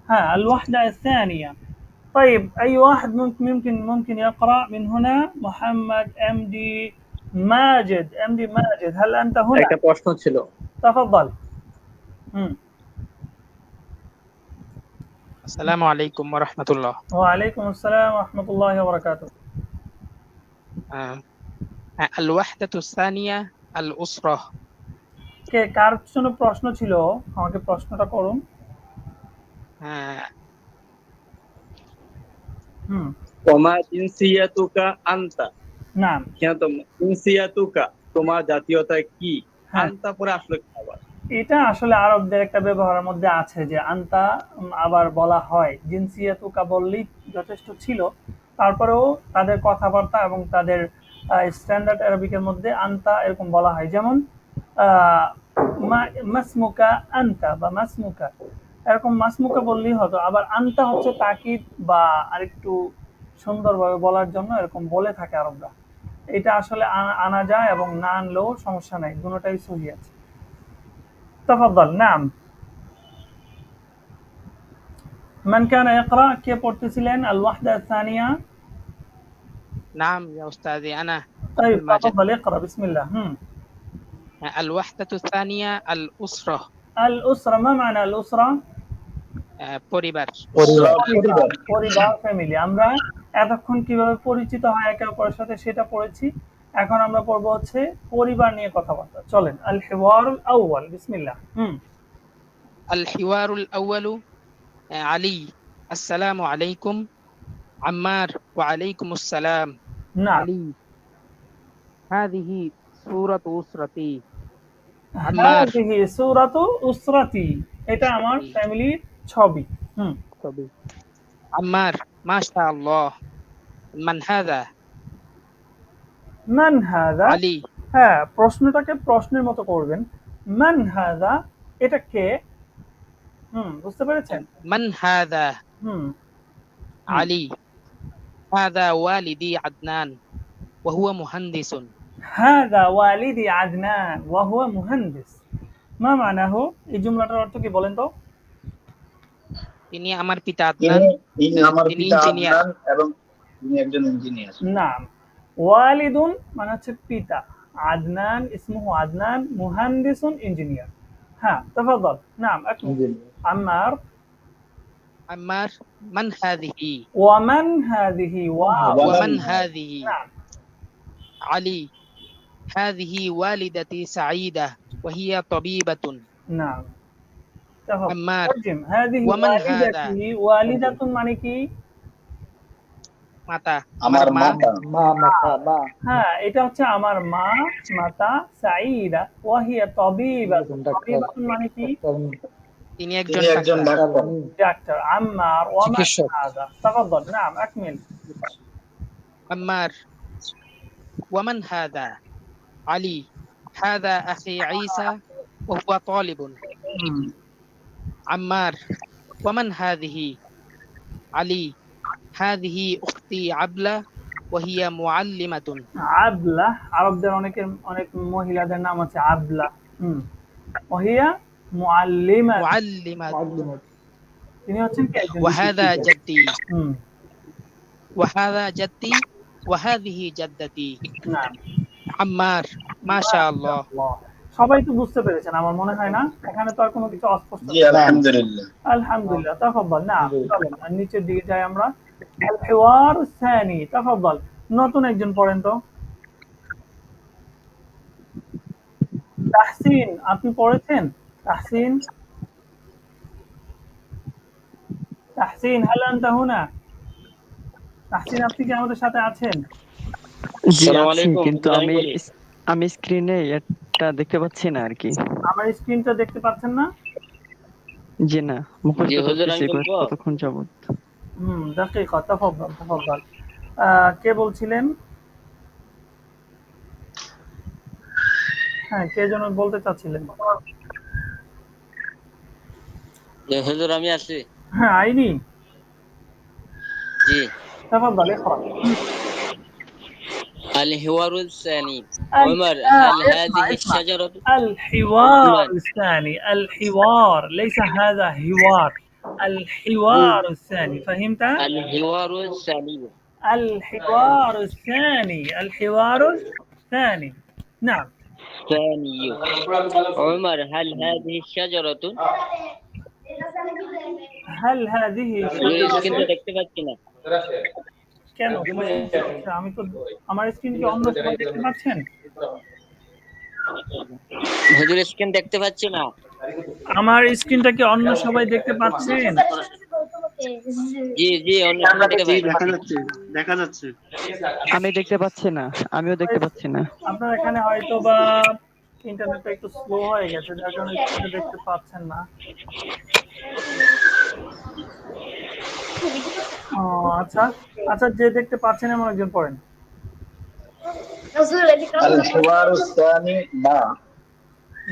S1: ها الوحدة الثانية. طيب, أي واحد ممكن يقرأ من هنا؟ محمد MD ماجد. MD ماجد، هل أنت هنا؟
S6: একটা প্রশ্ন ছিল।
S1: تفضل.
S5: السلام عليكم ورحمة الله.
S1: وعليكم السلام ورحمة الله وبركاته.
S5: الوحدة الثانية الأسرة.
S1: কে কার জন্য প্রশ্ন ছিল, আমাকে প্রশ্নটা করুন।
S6: وما جنسيتك أنت؟
S1: নাম।
S6: জিনসিয়াতুক, তোমার জাতীয়তা কি? আনতা পরে আসলে কি আবার?
S1: এটা আসলে আরবদের একটা ব্যবহারের মধ্যে আছে যে আনতা আবার বলা হয়, জিনসিয়াতুকা বললেই যথেষ্ট ছিল। তারপরেও তাদের কথাবার্তা এবং তাদের স্ট্যান্ডার্ড আরবিকের মধ্যে আনতা এরকম বলা হয়, যেমন মাসমুকা আনতা বা মাসমুকা, এরকম মাসমুকা বললেই হতো। আবার আনতা হচ্ছে তাকিদ বা আরেকটু সুন্দরভাবে বলার জন্য এরকম বলে থাকে আরবরা। এটা আসলে আনা যায় এবং না আনলেও সমস্যা নাই, দুটোটাই সহি আছে। تفضل. نعم. من كان يقرأ কে পড়তেছিলেন الوحدة الثانية؟
S5: نعم يا أستاذي أنا.
S1: طيب، تفضل اقرأ بسم الله.
S5: الوحدة الثانية الأسرة.
S1: الأسرة ما معنى الأسرة؟
S3: পরিবার।
S1: পরিবার, পরিবার ফ্যামিলি। আমরা এতক্ষণ কিভাবে পরিচিত হয় একে অপরের সাথে সেটা পড়েছি। এখন আমরা পড়বো হচ্ছে পরিবার নিয়ে কথাবার্তা। চলেন আল হিওয়ারুল আউয়াল বিসমিল্লাহ।
S3: الحوار الأول علي السلام عليكم عمار وعليكم السلام
S1: না
S3: علي هذه سورة أسرتي عمار
S1: হাযিহি সূরাতু উসরাতি, এটা আমার ফ্যামিলির ছবি।
S3: عمار ما شاء الله من هذا
S1: মান হাযা,
S3: علي
S1: হ্যাঁ প্রশ্নটাকে প্রশ্নের মতো করবেন। মান হাযা, এটা কে? বুঝতে পেরেছেন?
S3: من هذا
S1: হুম
S3: علي هذا والدي عدنان وهو مهندس
S1: হাযা ওয়ালিদি আদনান ওয়া হুয়া মুহান্দিস। মা মানাহু, এই জুমলাটার অর্থ কি বলেন তো?
S3: তিনি আমার পিতা আদনান,
S2: ইনি আমার
S3: তিনি
S2: পিতা
S3: ইঞ্জিনিয়ার।
S2: আদনান এবং তিনি একজন ইঞ্জিনিয়ার।
S1: নাম ওয়ালিদুন মানে হচ্ছে পিতা, আদনান ইসমুহু আদনান, মুহান্দিসুন ইঞ্জিনিয়ার। হ্যাঁ তাফাদ্দাল। নাম আকমিল। আম্মার
S3: عمار من هذه
S1: ওয়ামান হাযিহি ওয়াও।
S3: ومن هذه
S1: নাম
S3: علي هذه والدتي سعيدة وهي طبيبة
S1: নাম তাফাদ্দাল।
S3: عمار
S1: তারজিম হাযিহি
S3: ওয়ামান
S1: ওয়ালিদাতি, ওয়ালিদাতুন মানে কি?
S3: মাতা,
S2: আমার
S3: মা।
S2: মাতা।
S1: হ্যাঁ এটা হচ্ছে আমার মা, মাতা। সাঈদা ওয়া হিয়া তাবিবা, তাবিবাতুন মানে কি?
S3: তিনি
S2: তিনি একজন
S3: ডাক্তার।
S2: ডাক্তার।
S1: ডাক্তার। আম্মার ওয়ামান
S5: চিকিৎসক।
S1: হাযা, তাফাদ্দাল। নাম আকমিল।
S3: عمار ومن هذا علي هذا أخي عيسى وهو طالب عمار ومن هذه علي هذه أختي عبلة وهي معلمة
S1: আবলা, আরবদের অনেক মহিলাদের নাম আছে আবলা। ওহিয়া মুআল্লিমা,
S3: معلمة
S1: তিনি হচ্ছেন কি একজন
S3: وهذا
S1: শিক্ষিকা।
S3: جدي
S1: হুম,
S3: وهذا جدي وهذه جدتي
S1: নাম
S3: عمار ما شاء الله
S1: আল্লাহ। সবাই তো বুঝতে পেরেছেন আমার মনে হয় না, এখানে তো আর কোনো কিছু অস্পষ্ট
S2: জি আলহামদুলিল্লাহ।
S1: আলহামদুলিল্লাহ। তাফাদ্দাল। নাম চলেন আর নিচের দিকে যাই আমরা। আল হিওয়ার সানি, তাফাদ্দাল। নতুন একজন পড়েন তো। তাহসিন, আপনি পড়েছেন? তাহসিন, তাহসিন হাল আনতা হুনা? তাহসিন আপনি কি আমাদের সাথে আছেন?
S7: জি আছি, কিন্তু আমি স্ক্রিনে এটা দেখতে পাচ্ছি না আর কি।
S1: আমার স্ক্রিনটা দেখতে পাচ্ছেন না?
S7: জি না, মুখস্থ করতেছি কতক্ষণ যাবত।
S1: দাকিকা, তাফাদ্দাল তাফাদ্দাল। কে বলছিলেন? হ্যাঁ কে যেন বলতে চাচ্ছিলেন?
S9: হুজুর আমি আছি।
S1: হ্যাঁ আইনি,
S9: জি।
S1: তাফাদ্দাল ইকরা।
S9: الحوار الثاني
S1: ال-
S9: عمر
S1: آه،
S9: هل
S1: اسمع
S9: هذه
S1: اسمع
S9: الشجرة
S1: الحوار
S9: عثمان
S1: الثاني، الحوار ليس هذا حوار، الحوار الثاني، فهمت؟
S9: الحوار الثاني
S1: الحوار الثاني، الحوار الثاني. نعم
S9: ثاني عمر هل هذه الشجرة
S1: هل هذه
S9: স্ক্রিনটা
S1: شجرة؟
S9: দেখতে পাচ্ছি না।
S1: কেন আচ্ছা, আমি তো আমার স্ক্রিন কি অন্য সবাই দেখতে পাচ্ছেন?
S9: হুজুর স্ক্রিন দেখতে পাচ্ছি না।
S1: আমার স্ক্রিনটা কি অন্য সবাই দেখতে পাচ্ছেন?
S9: জি জি অন্য সময় থেকে ভাই।
S6: দেখা যাচ্ছে।
S7: আমি দেখতে পাচ্ছি না, আমিও দেখতে পাচ্ছি না।
S1: আপনার এখানে হয়তো বা ইন্টারনেটটা একটু স্লো হয়ে গেছে, যার কারণে স্ক্রিনটা দেখতে পাচ্ছেন না। ও আচ্ছা আচ্ছা, যে দেখতে পাচ্ছেন এমন একজন পড়েন।
S2: الحوار الثاني ما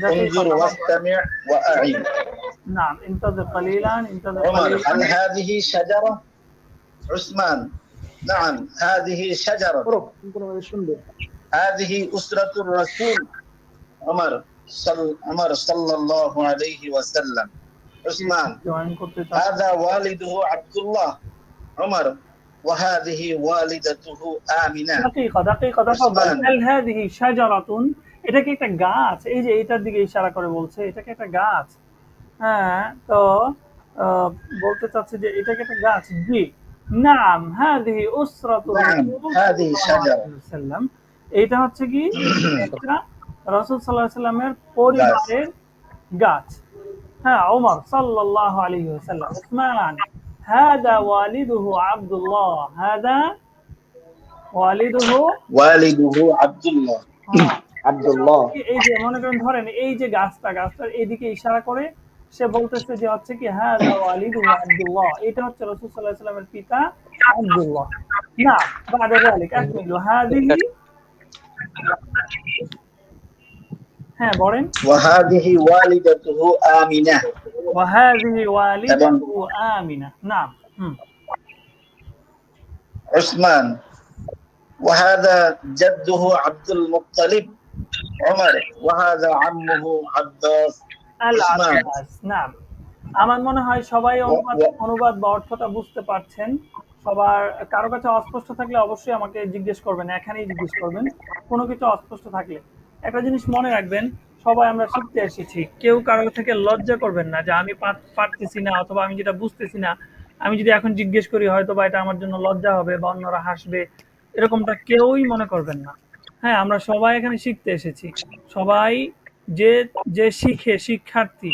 S2: انظر
S1: دقيقة.
S2: واستمع وأعي.
S1: نعم انتظر قليلا، انتظر
S2: عمر هل
S1: قليلا.
S2: هذه شجرة؟ عثمان نعم هذه شجرة. هذه أسرة الرسول عمر صلى الله عليه وسلم. عثمان
S1: জয়েন করতে
S2: هذا والده عبد الله. عمر وهذه والدته آمنة.
S1: دقيقة دقيقة تفضل.
S2: عثمان.
S1: هل هذه شجرة؟ এটা কি একটা গাছ? এই যে এটার দিকে ইশারা করে বলছে এটা কি একটা গাছ? হ্যাঁ, তো আহ, বলতে চাচ্ছে যে এটা কি একটা গাছ? জি, নাম হাদিহি উসরাতু
S2: نعم
S1: রাসূল
S2: هذه
S1: সাল্লাল্লাহু
S2: شجرة
S1: আলাইহি ওয়াসাল্লাম। এটা হচ্ছে কি একটা রাসূল সাল্লাল্লাহু আলাইহি ওয়াসাল্লামের
S2: গাছ
S1: পরিবারের গাছ। হ্যাঁ, ওমর সাল্লাল্লাহু আলাইহি ওয়াসাল্লাম, উসমান হাদা ওয়ালিদুহু আব্দুল্লাহ, হাদা ওয়ালিদুহু।
S2: والده عبد الله
S1: হ্যাঁ,
S2: عبد
S1: এটা
S2: الله
S1: হচ্ছে কি, এই যে মনে করেন ধরেন এই যে গাছটার এইদিকে ইশারা করে সে বলতেছে যে হচ্ছে কি হাদা ওয়ালিদুহু আব্দুল্লাহ, এটা হচ্ছে রাসূল সাল্লাল্লাহু আলাইহি ওয়াসাল্লামের পিতা আব্দুল্লাহ। না, বাদে যালিক আকমিলু হাদিহি। হ্যাঁ, বলেন।
S2: وهذه والدته آمنة
S1: وهذه
S2: এবং
S1: والدته آمنة। نعم.
S2: عثمان وهذا جده عبد المطلب عمر وهذا عمه عباس عثمان
S1: আল-আব্বাস। নাম। আমার মনে হয় সবাই অনুবাদ বা অর্থটা বুঝতে পারছেন। সবার কারো কাছে অস্পষ্ট থাকলে অবশ্যই আমাকে জিজ্ঞেস করবেন, এখানেই জিজ্ঞেস করবেন কোনো কিছু অস্পষ্ট থাকলে। একটা জিনিস মনে রাখবেন, সবাই আমরা শিখতে এসেছি, কেউ কারো থেকে লজ্জা করবেন না যে আমি পারতেছি না অথবা আমি যেটা বুঝতেছি না, আমি যদি এখন জিজ্ঞেস করি হয়তো বা এটা আমার জন্য লজ্জা হবে বা অন্যরা হাসবে, এরকমটা কেউই মনে করবেন না। হ্যাঁ, আমরা সবাই এখানে শিখতে এসেছি। সবাই যে যে শিখে, শিক্ষার্থী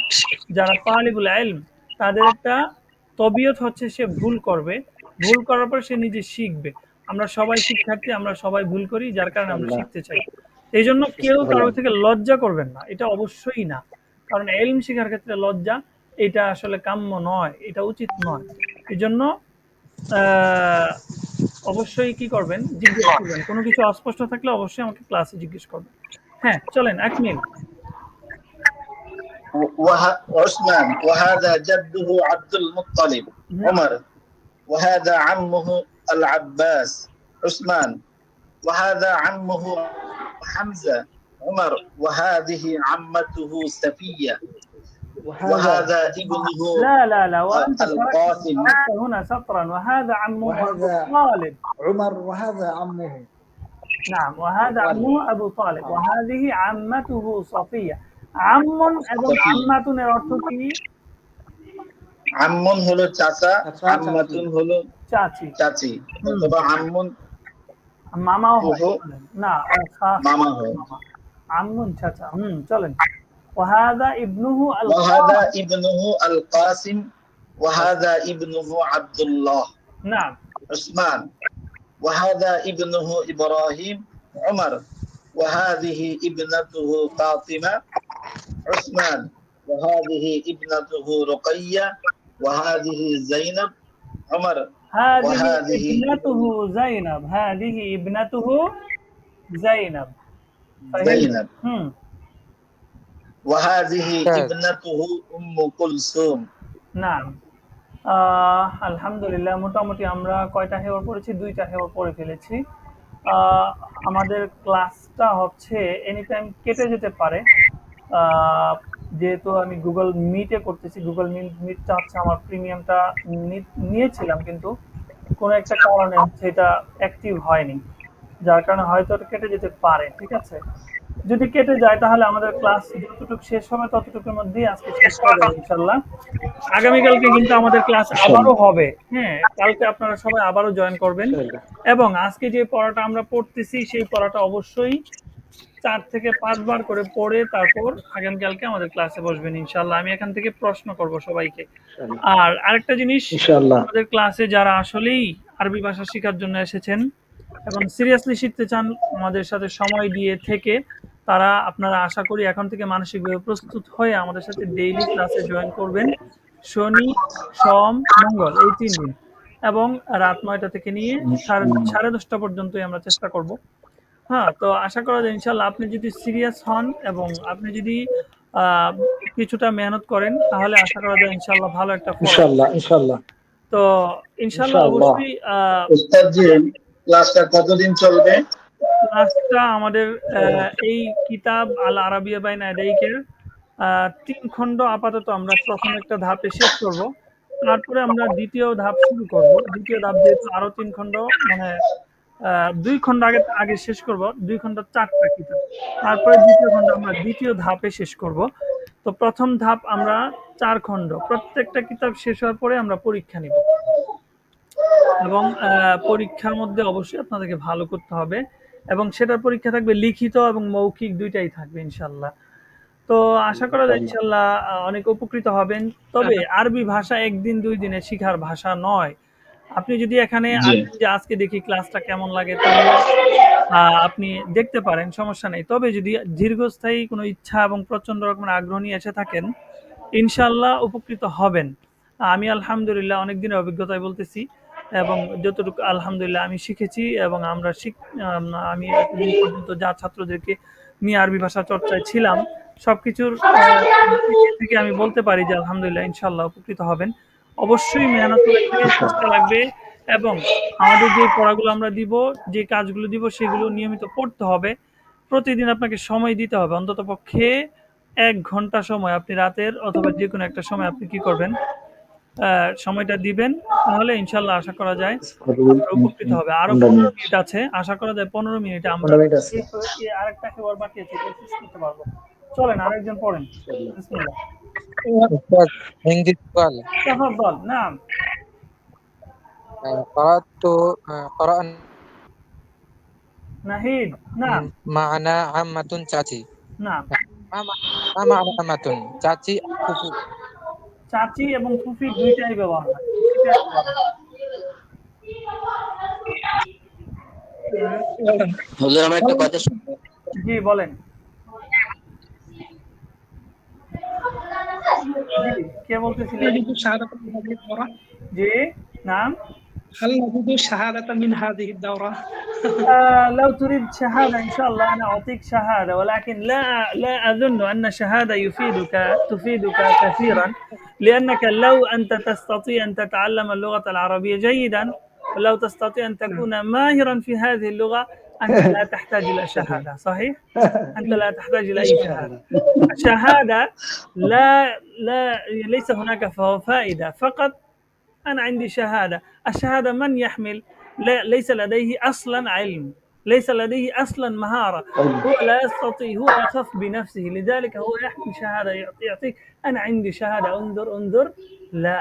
S1: যারা তালিবুল ইলম, তাদের একটা তবিয়ত হচ্ছে সে ভুল করবে, ভুল করার পর সে নিজে শিখবে। আমরা সবাই শিক্ষার্থী, আমরা সবাই ভুল করি, যার কারণে আমরা শিখতে চাই। এই জন্য কেউ কারো থেকে লজ্জা করবেন না, এটা অবশ্যই না। কারণ এলম শেখার ক্ষেত্রে লজ্জা এটা আসলে কাম্য নয়, এটা উচিত নয়। এই জন্য আহ, অবশ্যই কি করবেন, জিজ্ঞেস করবেন। কোনো কিছু অস্পষ্ট থাকলে অবশ্যই আমাকে ক্লাসে জিজ্ঞেস করবেন। হ্যাঁ, চলেন এক মিনিট।
S2: عثمان وهذا جده عبد المطلب عمر وهذا عمه العباس عثمان وهذا عمه حمزة عمر وهذه عمته صفية وهذا ابنه
S1: لا لا لا، وأنت
S2: القاسم
S1: تركت هنا سطرا، وهذا عمه أبو طالب.
S10: عمر وهذا عمه.
S1: نعم، وهذا عمه أبو طالب وهذه عمته صفية. عم এবং আম্মাতুনের অর্থ কি?
S2: আম্মুন হলো চাচা, আম্মাতুন হলো
S1: চাচি,
S2: চাচি, অথবা আম্মুন
S1: মামাও হয় না,
S2: মামা হয়।
S1: আম্মুন চাচা। চলেন। وهذا ابنه
S2: وهذا ابنه القاسم وهذا ابنه عبد الله
S1: نعم
S2: عثمان وهذا ابنه إبراهيم عمر وهذه ابنته فاطمة عثمان وهذه ابنته رقية وهذه زينب عمر
S1: هذه ابنته زينب، هذه ابنته زينب.
S2: زينب وهذه ابنته أم كلثوم.
S1: নাম। আলহামদুলিল্লাহ, মোটামুটি আমরা কয়টা হেওয়ার পড়েছি? 2টা হেওয়ার পড়ে ফেলেছি। আমাদের ক্লাসটা হচ্ছে এনি টাইম কেটে যেতে পারে, যেহেতু আমি গুগল মিটে করতেছি। গুগল মিটটা হচ্ছে আমার প্রিমিয়ামটা নিয়েছিলাম, কিন্তু কোনো একটা কারণে হচ্ছে এটা অ্যাক্টিভ হয়নি, যার কারণে হয়তো এটা কেটে যেতে পারে। ঠিক আছে, যদি কেটে যায় তাহলে আমাদের ক্লাস যতটুকু শেষ হবে ততটুকুর মধ্যেই আজকে শেষ হয়ে যাবে ইনশাল্লাহ। আগামীকালকে কিন্তু আমাদের ক্লাস আবারও হবে। হ্যাঁ, কালকে আপনারা সবাই আবারও জয়েন করবেন, এবং আজকে যে পড়াটা আমরা পড়তেছি সেই পড়াটা অবশ্যই 4 থেকে 5 বার করে পড়ে তারপর আগামীকালকে আমাদের ক্লাসে বসবেন ইনশাল্লাহ। আমি এখান থেকে প্রশ্ন করব সবাইকে। আর আরেকটা জিনিস, আমাদের ক্লাসে যারা আসলেই আরবি ভাষা শেখার জন্য এসেছেন এবং সিরিয়াসলি শিখতে চান, আমাদের সাথে সময় দিয়ে থেকে, তারা আপনারা আশা করি এখন থেকে মানসিকভাবে প্রস্তুত হয়ে আমাদের সাথে ডেইলি ক্লাসে জয়েন করবেন, শনি, সোম, মঙ্গল এই 3 দিন, এবং রাত 9টা থেকে নিয়ে 10:30 পর্যন্তই আমরা চেষ্টা করব। হ্যাঁ, তো আশা করা যায় ইনশাল্লাহ আপনি যদি সিরিয়াস হন এবং আপনি যদি কিছুটা মেহনত করেন তাহলে আশা করা যায় ইনশাল্লাহ ভালো একটা ফল।
S10: ইনশাআল্লাহ।
S1: তো ইনশাল্লাহ অবশ্যই
S2: উস্তাদ জি, ক্লাসটা কতদিন চলবে?
S1: ক্লাসটা আমাদের এই কিতাব আল আরাবিয়া বাইনা ইয়াদাইকের 3 খণ্ড আপাতত আমরা প্রথম একটা ধাপে শেষ করব, তারপরে আমরা দ্বিতীয় ধাপ শুরু করব। দ্বিতীয় ধাপ যেহেতু আরো 3 খণ্ড, মানে 2 খণ্ড আগে শেষ করব, 2 খণ্ড 4টা কিতাব, তারপরে দ্বিতীয় খণ্ড আমরা দ্বিতীয় ধাপে শেষ করব। তো প্রথম ধাপ আমরা 4 খণ্ড, প্রত্যেকটা কিতাব শেষ হওয়ার পরে আমরা পরীক্ষা নিব এবং পরীক্ষার মধ্যে অবশ্যই আপনাদেরকে ভালো করতে হবে এবং সেটার পরীক্ষা থাকবে লিখিত এবং মৌখিক দুইটাই থাকবে ইনশাআল্লাহ। তো আশা করা যায় ইনশাআল্লাহ অনেক উপকৃত হবেন। তবে আরবি ভাষা একদিন 2 দিনে শিখার ভাষা নয়। আপনি যদি এখানে
S2: জি
S1: আসেন যে আজকে দেখি ক্লাসটা কেমন লাগে তাহলে আপনি দেখতে পারেন, সমস্যা নেই। তবে যদি দীর্ঘস্থায়ী কোনো ইচ্ছা এবং প্রচন্ড রকমের আগ্রহ নিয়ে এসে থাকেন, ইনশাআল্লাহ উপকৃত হবেন। আমি আলহামদুলিল্লাহ অনেক দিনের অভিজ্ঞতায় বলতেছি এবং যতটুকু আলহামদুলিল্লাহ আমি শিখেছি এবং আমি এতদিন পর্যন্ত যা ছাত্রদেরকে নিয়ে আরবি ভাষা চর্চায় ছিলাম সবকিছুর থেকে আমি বলতে পারি যে আলহামদুলিল্লাহ ইনশাআল্লাহ উপকৃত হবেন। অবশ্যই মেহনত লাগবে, চেষ্টা লাগবে এবং আমাদের যে পড়াগুলো আমরা দিব, যে কাজগুলো দিব সেগুলো নিয়মিত পড়তে হবে। প্রতিদিন আপনাকে সময় দিতে হবে, অন্ততপক্ষে 1 ঘন্টা সময় আপনি রাতের অথবা যেকোনো একটা সময় আপনি কি করবেন, সময়টা দিবেন। তাহলে ইনশাআল্লাহ আশা করা যায় আপনারা উপকৃত হবে। আরো 15 মিনিট আছে। আশা করা যায় 15 মিনিটে আমরা আরেকটা খেলোয়াড় বাকি আছে, এটা শেষ করতে পারবো। চলেন আরেকজন পড়েন। বিসমিল্লাহ।
S5: أستاذ عندي سؤال.
S1: تفضل. نعم.
S5: قرأنا
S1: نهيد. نعم.
S5: معنا عمة চাচি.
S1: نعم.
S5: ما معنى عمة? চাচি ফুফু।
S1: চাচি এবং ফুফি দুইটাই ব্যবহার হয়।
S9: হুজুর আমার একটা কথা
S1: জি বলেন। জি কে বলতেছিলেন?
S8: نجد شهادة من هذه الدورة؟
S1: জি নাম।
S8: هل نجد شهادة من هذه الدورة؟
S1: لو تريد شهادة إن شاء الله أنا أعطيك شهادة، ولكن لا أظن أن شهادة تفيدك كثيرا، لأنك لو أنت تستطيع أن تتعلم اللغة العربية جيدا ولو تستطيع أن تكون ماهرا في هذه اللغة أنت لا تحتاج إلى شهادة. صحيح؟ أنت لا تحتاج إلى أي شهادة. الشهادة ليس هناك فائدة، فقط أنا عندي شهادة. الشهادة من يحمل ليس لديه أصلا علم، ليس لديه أصلا مهارة، هو لا يستطيع، هو يخف بنفسه، لذلك هو يحمل شهادة يعطيك أنا عندي شهادة انظر. لا،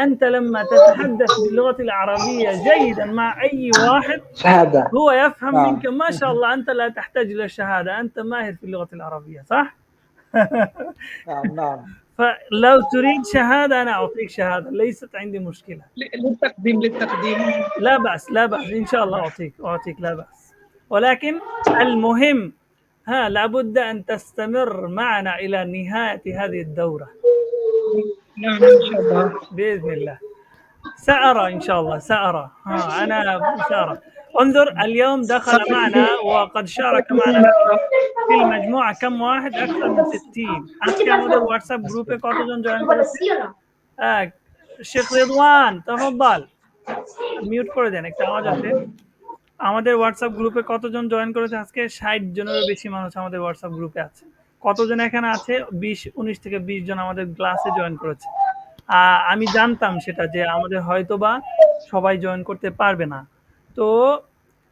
S1: أنت لما تتحدث باللغة العربية جيدا مع أي واحد
S10: شهادة
S1: هو يفهم منك ما شاء الله، أنت لا تحتاج إلى الشهادة، أنت ماهر في اللغة العربية. صح؟
S10: نعم.
S1: فلو تريد شهادة أنا أعطيك شهادة، ليست عندي مشكلة.
S8: للتقديم.
S1: لا بأس إن شاء الله أعطيك لا بأس، ولكن المهم لابد أن تستمر معنا إلى نهاية هذه الدورة.
S8: نعم إن شاء الله.
S1: بإذن الله سأرى إن شاء الله، أنا سأرى. انظر اليوم دخل معنا وقد شارك معنا في المجموعة كم واحد؟ أكثر من 60. আজকে আমাদের হোয়াটসঅ্যাপ গ্রুপে কতজন জয়েন করেছে? শেখ রিদওয়ান তফাদ্দাল, মিউট করে দেন, একটা আওয়াজ আসে। আমাদের হোয়াটসঅ্যাপ গ্রুপে কতজন জয়েন করেছে আজকে? 60 জনেরও বেশি মানুষ আমাদের হোয়াটসঅ্যাপ গ্রুপে আছে। কতজন এখানে আছে? 19 থেকে 20 জন আমাদের ক্লাসে জয়েন করেছে। আমি জানতাম সেটা যে আমাদের হয়তোবা সবাই জয়েন করতে পারবে না। তো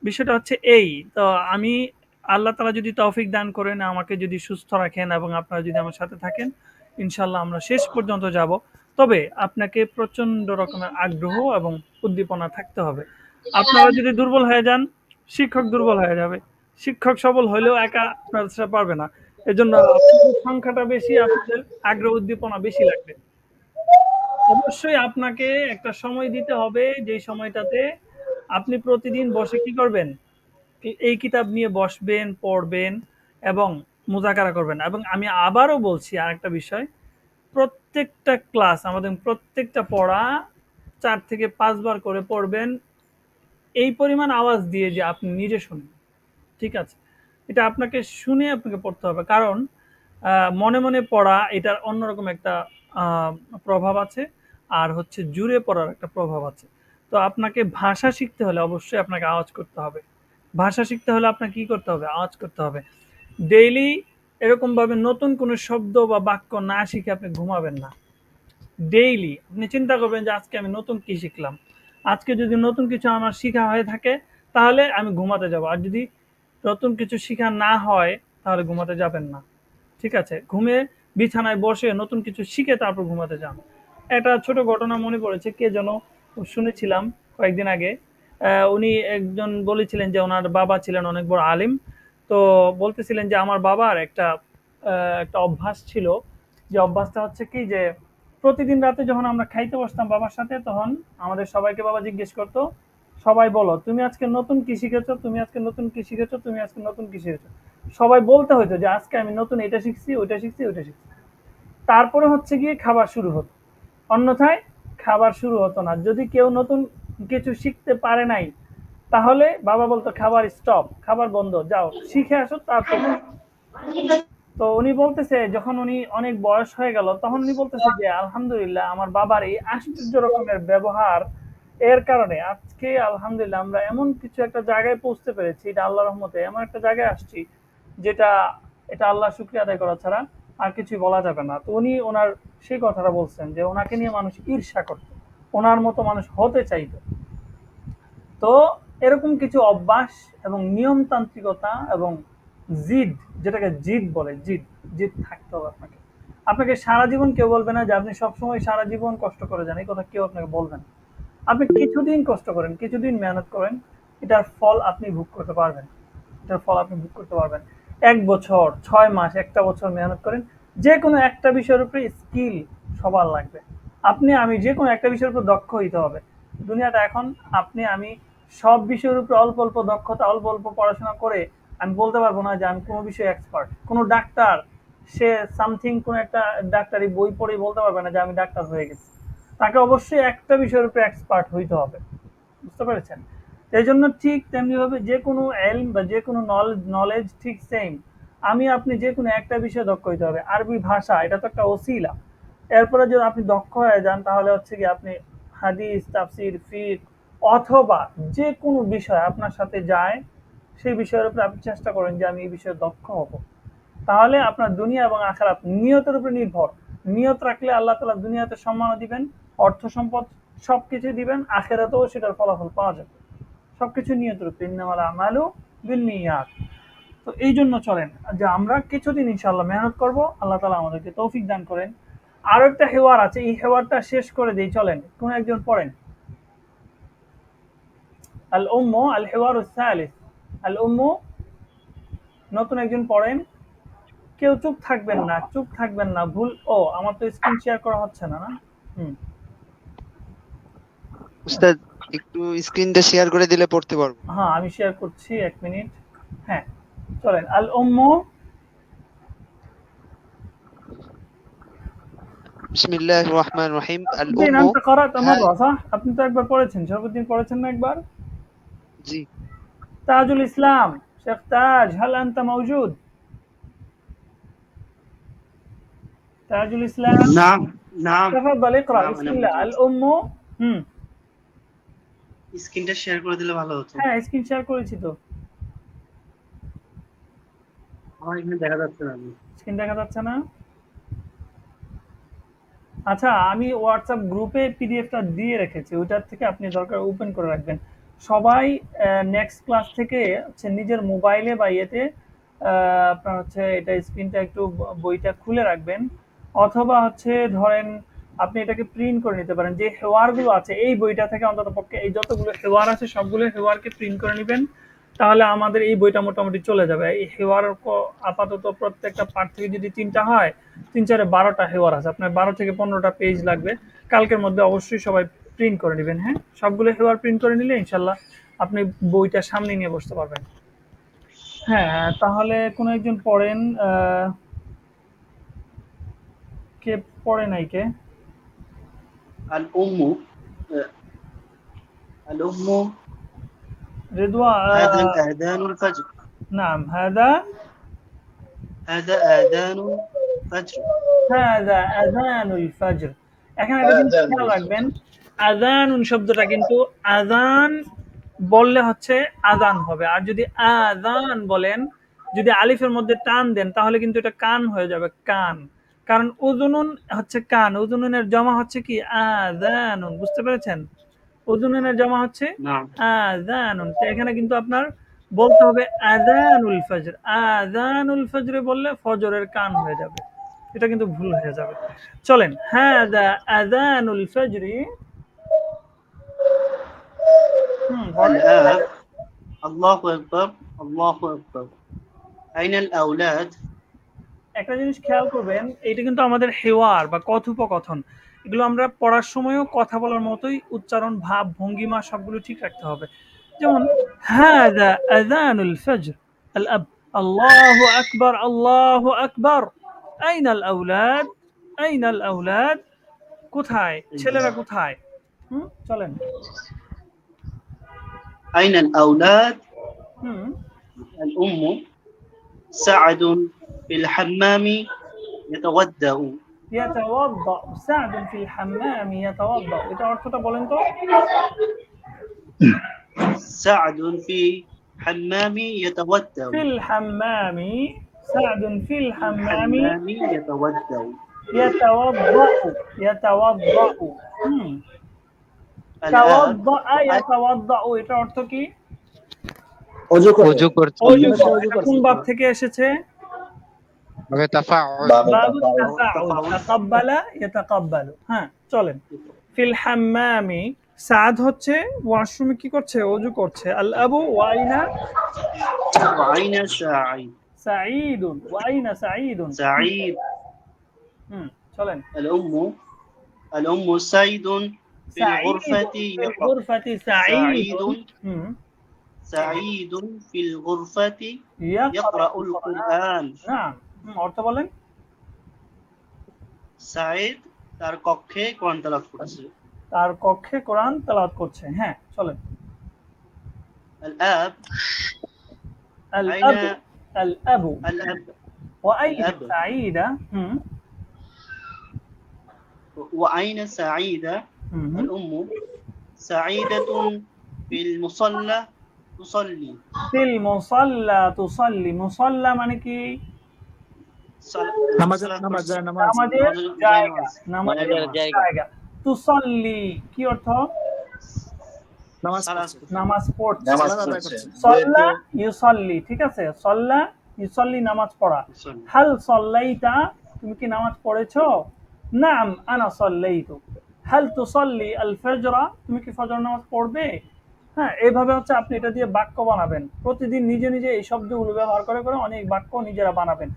S1: বিষয়টা হচ্ছে এই, তো আমি আল্লাহ তাআলা যদি তৌফিক দান করেন, আমাকে যদি সুস্থ রাখেন এবং আপনারা যদি আমার সাথে থাকেন, ইনশাআল্লাহ আমরা শেষ পর্যন্ত যাব। তবে আপনাকে প্রচন্ড রকমের আগ্রহ এবং উদ্দীপনা থাকতে হবে। আপনারা যদি দুর্বল হয়ে যান, শিক্ষক দুর্বল হয়ে যাবে। শিক্ষক সবল হলেও একা আপনারা সেটা পারবে না। এজন্য আপনাদের সংখ্যাটা বেশি, আপনাদের আগ্রহ উদ্দীপনা বেশি লাগবে। অবশ্যই আপনাকে একটা সময় দিতে হবে, যেই সময়টাতে আপনি প্রতিদিন বসে কি করবেন, এই কিতাব নিয়ে বসবেন, পড়বেন এবং মুযাকারা করবেন। এবং আমি আবারও বলছি আরেকটা বিষয়, প্রত্যেকটা ক্লাস আমাদের প্রত্যেকটা পড়া 4 থেকে 5 বার করে পড়বেন, এই পরিমাণ আওয়াজ দিয়ে যে আপনি নিজে শুনেন। ঠিক আছে? এটা আপনাকে শুনে আপনাকে পড়তে হবে, কারণ মনে মনে পড়া এটার অন্যরকম একটা প্রভাব আছে, আর হচ্ছে জুড়ে পড়ার একটা প্রভাব আছে। তো আপনাকে ভাষা শিখতে হলে অবশ্যই আপনাকে আওয়াজ করতে হবে। ভাষা শিখতে হলে আপনাকে কি করতে হবে? আওয়াজ করতে হবে। ডেইলি এরকমভাবে নতুন কোনো শব্দ বা বাক্য না শিখে আপনি ঘুমাবেন না। ডেইলি আপনি চিন্তা করবেন যে আজকে আমি নতুন কি শিখলাম। আজকে যদি নতুন কিছু আমার শিখা হয়ে থাকে তাহলে আমি ঘুমাতে যাব, আর যদি নতুন কিছু শিখা না হয় তাহলে ঘুমাতে যাবেন না। ঠিক আছে? বিছানায় বসে নতুন কিছু শিখে তারপর ঘুমাতে যান। একটা ছোট ঘটনা মনে পড়েছে, কে যেন শুনেছিলাম কয়েকদিন আগে। উনি একজন বলেছিলেন যে ওনার বাবা ছিলেন অনেক বড় আলিম। তো বলতেছিলেন যে আমার বাবার একটা অভ্যাস ছিল, যে অভ্যাসটা হচ্ছে কি যে প্রতিদিন রাতে যখন আমরা খাইতে বসতাম বাবার সাথে, তখন আমাদের সবাইকে বাবা জিজ্ঞেস করতো, সবাই বলো তুমি আজকে নতুন কি শিখেছো, তুমি আজকে নতুন কি শিখেছো, তুমি আজকে নতুন কি শিখেছো। সবাই বলতে হতো যে আজকে আমি নতুন এটা শিখছি, ওইটা শিখছি, ওইটা শিখছি। তারপরে হচ্ছে গিয়ে খাবার শুরু হতো, অন্যথায় খাবার শুরু হতো না। যদি কেউ নতুন কিছু শিখতে পারে নাই, তাহলে বাবা বলতো খাবার স্টপ, খাবার বন্ধ, যাও শিখে আসো তারপর। তো উনি বলতেছে যখন উনি অনেক বয়স হয়ে গেল, তখন উনি বলতেছে যে আলহামদুলিল্লাহ আমার বাবার এই আশ্চর্য রকমের ব্যবহার এর কারণে আজকে আলহামদুলিল্লাহ আমরা এমন কিছু একটা জায়গায় পৌঁছতে পেরেছি, এটা আল্লাহর রহমতে এমন একটা জায়গায় আসছি যেটা, এটা আল্লাহ শুকরিয়া আদায় করা ছাড়া আর কিছুই বলা যাবে না। তো উনি ওনার সেই কথাটা বলছেন যে ওনাকে নিয়ে মানুষ ঈর্ষা করত, ওনার মতো মানুষ হতে চাইতো। তো এরকম কিছু অভ্যাস এবং নিয়মতান্ত্রিকতা এবং জিদ, যেটাকে জিদ বলে, জিদ জিদ থাকতে হবে আপনাকে। আপনাকে সারা জীবন কেউ বলবে না যে আপনি সবসময় সারা জীবন কষ্ট করে যান, এই কথা কেউ আপনাকে বলবে না। আপনি কিছুদিন কষ্ট করেন, কিছুদিন মেহনত করেন, এটার ফল আপনি ভোগ করতে পারবেন, এটার ফল আপনি ভোগ করতে পারবেন। 1 বছর 6 মাস, একটা বছর মেহনত করেন, যে কোনো একটা বিষয়ের উপরে স্কিল সবার লাগবে। আপনি আমি যে কোনো একটা বিষয়ের উপর দক্ষ হইতে হবে। দুনিয়াটা এখন আপনি আমি সব বিষয়ের উপরে অল্প অল্প দক্ষতা, অল্প অল্প পড়াশোনা করে আমি বলতে পারবো না যে আমি কোনো বিষয়ে এক্সপার্ট। কোনো ডাক্তার, সে সামথিং কোনো একটা ডাক্তারি বই পড়েই বলতে পারবে না যে আমি ডাক্তার হয়ে গেছি। তাকে অবশ্যই একটা বিষয়ের উপরে এক্সপার্ট হইতে হবে, বুঝতে পেরেছেন? এই জন্য ঠিক তেমনিভাবে যে কোনো এলম বা যে কোনো নলেজ ঠিক সেম, আমি আপনি যে কোনো একটা বিষয়ে দক্ষ হইতে হবে। আরবি ভাষা এটা তো একটা ওসিলা, এরপরে যদি আপনি দক্ষ হয়ে যান তাহলে হচ্ছে কি আপনি হাদিস, তাফসির, ফিকহ অথবা যে কোনো বিষয় আপনার সাথে যায়, সেই বিষয়ের উপরে আপনি চেষ্টা করেন যে আমি এই বিষয়ে দক্ষ হব। তাহলে আপনার দুনিয়া এবং আখিরাত নিয়তের উপর নির্ভর। নিয়ত রাখলে আল্লাহ তাআলা দুনিয়াতে সম্মানও দিবেন, অর্থ সম্পদ সবকিছু দিবেন, আখিরাতেও সেটার ফলাফল পাওয়া যাবে। সবকিছু নিয়তের উপর, ইন্নামাল আমালু বিন্নিয়াত। তো এই জন্য চলেন যে আমরা কিছুদিন ইনশাআল্লাহ মেহনত করব, আল্লাহ তাআলা আমাদেরকে তৌফিক দান করেন। আরো একটা হেওয়ার আছে, এই হেওয়ারটা শেষ করে দেই, চলেন কোন একজন পড়েন। আল উম্মু আল হেওয়ারুস সালিস, আল উম্মু, নতুন একজন পড়েন। কেউ চুপ থাকবেন না, চুপ থাকবেন না, ভুল। ও আমার তো স্ক্রিন শেয়ার করা হচ্ছে না, না? হুম,
S3: উস্তাদ একটু স্ক্রিনটা শেয়ার করে দিলে পড়তে পারবো।
S1: হ্যাঁ আমি শেয়ার করছি, 1 মিনিট। হ্যাঁ চলেন, আল উম্মু।
S3: বিসমিল্লাহির রহমানির রহিম। আল
S1: দিন
S3: উম্মু।
S1: আনতে করাত আমার
S3: হ্যাঁ,
S1: রাসা, আপনি তো একবার পড়েছেন, সর্বদিন পড়েছেন না একবার?
S3: জি।
S1: তাজুল ইসলাম, শেখ তাজ, হাল আনতা মওজুদ? তাজুল ইসলাম,
S6: নাম নাম
S1: تفضل اقرأ
S6: নাম
S1: بسم
S6: মানে
S1: الله।
S6: মজুদ।
S1: الأم হুম,
S6: স্ক্রিনটা শেয়ার করে দিলে ভালো হতো,
S1: হ্যাঁ স্ক্রিন শেয়ার করেছি তো।
S6: আমার এখানে দেখা যাচ্ছে না।
S1: স্ক্রিন দেখা যাচ্ছে না? আচ্ছা আমি হোয়াটসঅ্যাপ গ্রুপে পিডিএফটা দিয়ে রেখেছি, ওইটার থেকে আপনি দরকার ওপেন করে রাখবেন। সবাই নেক্সট ক্লাস থেকে হচ্ছে নিজের মোবাইলে বা ইয়েতে আপনার হচ্ছে এটা স্ক্রিনটা একটু বইটা খুলে রাখবেন, অথবা হচ্ছে ধরেন আপনি এটাকে প্রিন্ট করে নিতে পারেন। যে হেওয়ারগুলো আছে এই বইটা থেকে অন্তত পক্ষে এই যতগুলো হেওয়ার আছে সবগুলো হেওয়ারকে প্রিন্ট করে নেবেন, তাহলে আমাদের এই বইটা মোটামুটি চলে যাবে। এই হেওয়ার আপাতত প্রত্যেকটা পার্ট থেকে যদি 3টা হয়, 3 4 12টা হেওয়ার আছে, আপনার 12 থেকে 15টা পেজ লাগবে। কালকের মধ্যে অবশ্যই সবাই প্রিন্ট করে নেবেন। হ্যাঁ, সবগুলো হেওয়ার প্রিন্ট করে নিলে ইনশাল্লাহ আপনি বইটা সামনে নিয়ে বসতে পারবেন। হ্যাঁ তাহলে কোনো একজন পড়েন, কে পড়ে নাই কে?
S6: আল উম্মু আল উম্মু
S1: রেদওয়া,
S6: هذا آذان الفجر
S1: নাম হাদা,
S6: هذا آذان الفجر
S1: হাদা আযানুল ফজর। এখানে একটা জিনিস খেয়াল রাখবেন, আযানুন শব্দটা কিন্তু আযান বললে হচ্ছে আযান হবে, আর যদি আযান বলেন, যদি আলিফের মধ্যে টান দেন তাহলে কিন্তু এটা কান হয়ে যাবে, কান। কারণ উযুনুন হচ্ছে কান, উযুনুনের জমা হচ্ছে কি আযানুন, বুঝতে পেরেছেন? উযুনুনের জমা হচ্ছে
S6: নাম।
S1: আযানুন। তো এখানে কিন্তু আপনার বলতে হবে আযানুল ফজর, আযানুল ফজরে বললে ফজরের কান হয়ে যাবে। এটা কিন্তু ভুল হয়ে যাবে। চলেন, হাযা আযানুল ফাজরি। বলেন।
S11: الآب الله أكبر الله أكبر أين الأولاد
S1: একটা জিনিস খেয়াল করবেন, এটা কিন্তু আমাদের হেওয়ার বা কথোপকথন, এগুলো আমরা পড়ার সময়ও কথা বলার মতোই উচ্চারণ, ভাব, ভঙ্গিমা সবগুলো ঠিক রাখতে হবে। যেমন হাযা আযানুল ফজর, আল আব, আল্লাহু আকবার আল্লাহু আকবার, আইনাল আওলাদ, আইনাল আওলাদ, কোথায় ছেলেরা কোথায়? চলেন।
S11: أين الأولاد
S1: হুম
S11: الأم سعد في الحمام يتودأ
S1: ইয়াতাওয়াদ্দা, সা'দুন ফিল হাম্মাম ইয়াতাওয়াদ্দা, এটা অর্থটা বলেন তো।
S11: سعد في حمام يتودأ
S1: ফিল হাম্মামি, সা'দুন ফিল হাম্মামি
S11: الحمام يتودأ
S1: ইয়াতাওয়াদ্দাউ, ইয়াতাওয়াদ্দাউ।
S11: الآب
S1: তাওয়াদ্দা ইয়াতাওয়াদ্দাউ, এটা অর্থ কি?
S10: অজু করে
S5: ওযু করছে
S1: ওযু
S10: সে
S1: করা।
S10: অজু
S1: এটা
S10: করছে।
S1: কোন বাব থেকে এসেছে?
S5: ভাবে তাফাউল।
S1: বাবু তাফাউল, তাকাব্বালা ইয়াতাকাব্বালু। হ্যাঁ, চলেন। ফিল হাম্মামি, সাদ হচ্ছে ওয়াশরুমে কি করছে? ওযু করছে। আল আবু ওয়াইনা
S11: وأين سعيد
S1: সাঈদুন, ওয়াইনা সাঈদুন।
S11: سعيد
S1: চলেন।
S11: الأم سعيد في الغرفة
S1: ফিল গুরফাতি সাঈদুন।
S11: سعيد في الغرفة يقرأ القرآن
S1: নাম, অর্থ বলেন।
S11: সাঈদ তার কক্ষে কোরআন তেলাওয়াত করছে।
S1: তার কক্ষে কোরআন তেলাওয়াত করছে। হ্যাঁ, চলেন।
S11: الآب
S1: আল
S11: أين
S1: আবু, আল আবু
S11: الأب
S1: ওয়াইনা
S11: الأب
S1: সাঈদা।
S11: وأين سعيدة الأم سعيدة في المصلى تصلي
S1: ফিল মুসাল্লা তুসাল্লি, মুসাল্লা মানে কি?
S10: নামাজের
S1: নামাজের জায়গা, নামাজের
S9: নামাজের জায়গা।
S1: জায়গা। তুসাল্লি কি অর্থ? নামাজ পড়ছে। সাল্লা ইউসাল্লি, ঠিক আছে, সাল্লা ইউসাল্লি নামাজ পড়া। হাল সাল্লাইতা, তুমি কি নামাজ পড়েছো? নাম আনা সাল্লাইতু। হাল তুসাল্লি আল ফজরা, তুমি কি ফজর নামাজ পড়বে? হ্যাঁ, এইভাবে হচ্ছে আপনি এটা দিয়ে বাক্য বানাবেন। প্রতিদিন নিজে নিজে এই শব্দগুলো ব্যবহার করে করে অনেক বাক্য নিজেরা বানাবেন।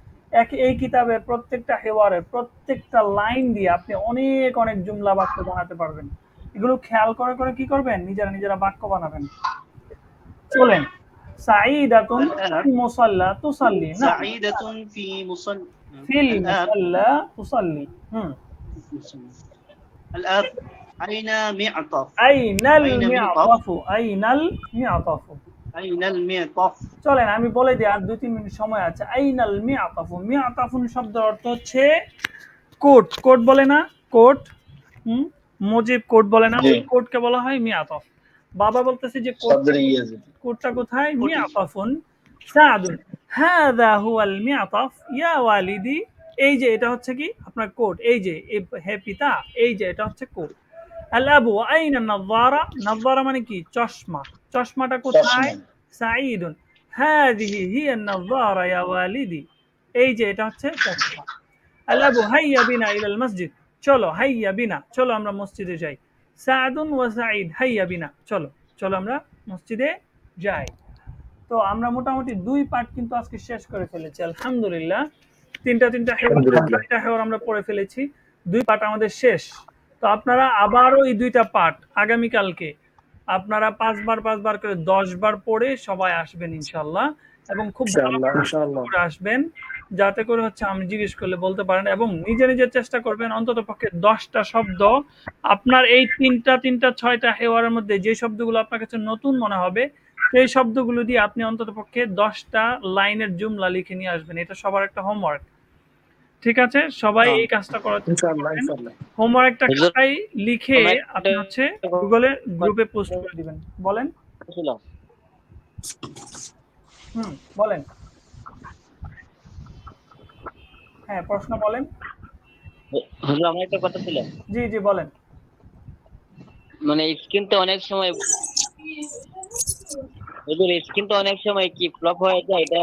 S1: এই কিতাবের প্রত্যেকটা হেওয়ারের প্রত্যেকটা লাইন দিয়ে আপনি অনেক অনেক জুমলা বাক্য বানাতে পারবেন। এগুলো খেয়াল করে করে কি করবেন? নিজেরা নিজেরা বাক্য বানাবেন। চলেন। সাঈদাতুন ফিল মুসাল্লা তুসাল্লি, না
S11: سعيدة في مصلى
S1: ফিল
S11: الآب
S1: মুসাল্লা তুসাল্লি।
S11: الآب أين معطف
S1: আইনাল
S11: أين معطف
S1: মিআতাফু, আইনাল মিআতাফু।
S11: أين المعطف
S1: চলেন আমি বলে দিই, আর 2-3 মিনিট সময় আছে। আইনাল মিআতাফু, মিআতাফুন শব্দের অর্থ হচ্ছে কোট। কোট বলে না? কোট, মুজিব কোট বলে না? ওই কোটকে বলা হয় মিআতাফ। বাবা বলতেছে যে কোটটা কোথায়? মিআতাফুন সাদুন, হাযা হুয়াল মিআতাফ ইয়া ওয়ালিদি। এই যে এটা হচ্ছে কি আপনার কোট, এই যে হে পিতা, এই যে এটা হচ্ছে কোট। আল আবু আইনা নাযারা, নাযারা মানে কি? চশমা। চশমাটা কোথায়? সাঈদুন, হাযিহি হিয়া নাযারা ইয়া ওয়ালিদি, এই যে এটা হচ্ছে চশমা। আল আবু হাইয়া বিনা ইলাল মসজিদ, চলো হাইয়া বিনা, চলো আমরা মসজিদে যাই। সাদুন ওয়া সাঈদ হাইয়া বিনা, চলো চলো আমরা মসজিদে যাই। তো আমরা মোটামুটি 2 পার্ট কিন্তু আজকে শেষ করে ফেলেছি আলহামদুলিল্লাহ। তিনটা হেওয়ার আমরা পড়ে ফেলেছি। 2 পার্ট আমাদের শেষ। তো আপনারা আবারও এই 2টা পার্ট আগামীকালকে আপনারা 5 বার করে 10 বার পড়ে সবাই আসবেন ইনশাআল্লাহ, এবং খুব ভালো করে আসবেন, যাতে করে হচ্ছে আমি জিজ্ঞেস করলে বলতে পারেন, এবং নিজে নিজে চেষ্টা করবেন অন্তত পক্ষে 10টা শব্দ আপনার এই 6টা হেওয়ারের মধ্যে যে শব্দগুলো আপনার কাছে নতুন মনে হবে সেই শব্দগুলো দিয়ে আপনি অন্তত পক্ষে 10টা লাইনের জুমলা লিখে নিয়ে আসবেন। এটা সবার একটা হোমওয়ার্ক, ঠিক আছে? সবাই এই কাজটা করার চেষ্টা করবেন। হোমওয়ার্কটা খাতায় লিখে আপনি হচ্ছে গুগলে গ্রুপে পোস্ট করে দিবেন। বলেন। বলেন। হ্যাঁ, প্রশ্ন বলেন।
S9: হুজুর আমার একটা কথা ছিল।
S1: জি জি বলেন।
S9: মানে স্ক্রিন তো অনেক সময় হুজুর স্ক্রিন তো অনেক সময় কি ফ্লপ হয়ে যায়, এটা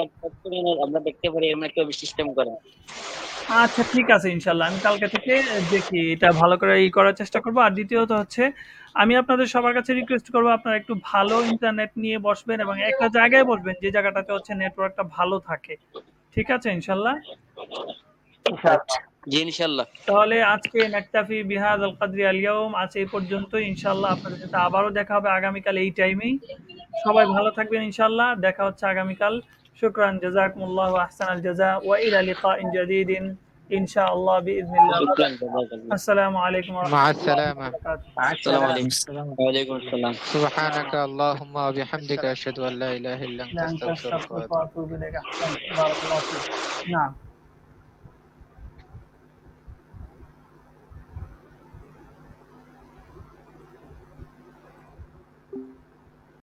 S9: আমরা দেখতে পারি, এমন একটা সিস্টেম করেন।
S1: আচ্ছা ঠিক আছে ইনশাল্লাহ, আমি কালকে থেকে দেখি এটা ভালো করে করার চেষ্টা করব। আর দ্বিতীয়ত হচ্ছে আমি আপনাদের সবার কাছে রিকোয়েস্ট করবো আপনারা একটু ভালো ইন্টারনেট নিয়ে বসবেন এবং একটা জায়গায় বসবেন যে জায়গাটাতে হচ্ছে নেটওয়ার্কটা ভালো থাকে। ঠিক আছে ইনশাল্লাহ?
S9: জি ইনশাআল্লাহ।
S1: তাহলে আজকে নাকতাফি বিহাযাল কদরি আল ইয়াউম, আজ এই পর্যন্তই। ইনশাআল্লাহ আপনাদের সাথে আবারও দেখা হবে আগামীকাল এই টাইমেই। সবাই ভালো থাকবেন ইনশাআল্লাহ, দেখা হচ্ছে আগামীকাল। শুকরান, জাযাকুমুল্লাহু আহসানাল জাযা ওয়া ইলা লিকাইন জাদীদিন ইনশাআল্লাহ বিইذنিল্লাহ।
S9: শুকরান, জাযাকাল্লাহ।
S1: আসসালামু আলাইকুম ওয়া
S5: مع
S1: রাহমাতুল্লাহি ওয়া
S5: السلامة.
S1: বারাকাতুহু।
S9: আসসালামু আলাইকুম। ওয়া আলাইকুম আসসালাম।
S5: سبحانك اللهم وبحمدك أشهد أن لا إله إلا أنت
S1: لا أنت
S5: أستغفرك
S1: أستغفرك
S5: وأتوب
S1: وأتوب إليك. أحسنت، بارك الله فيك. نعم.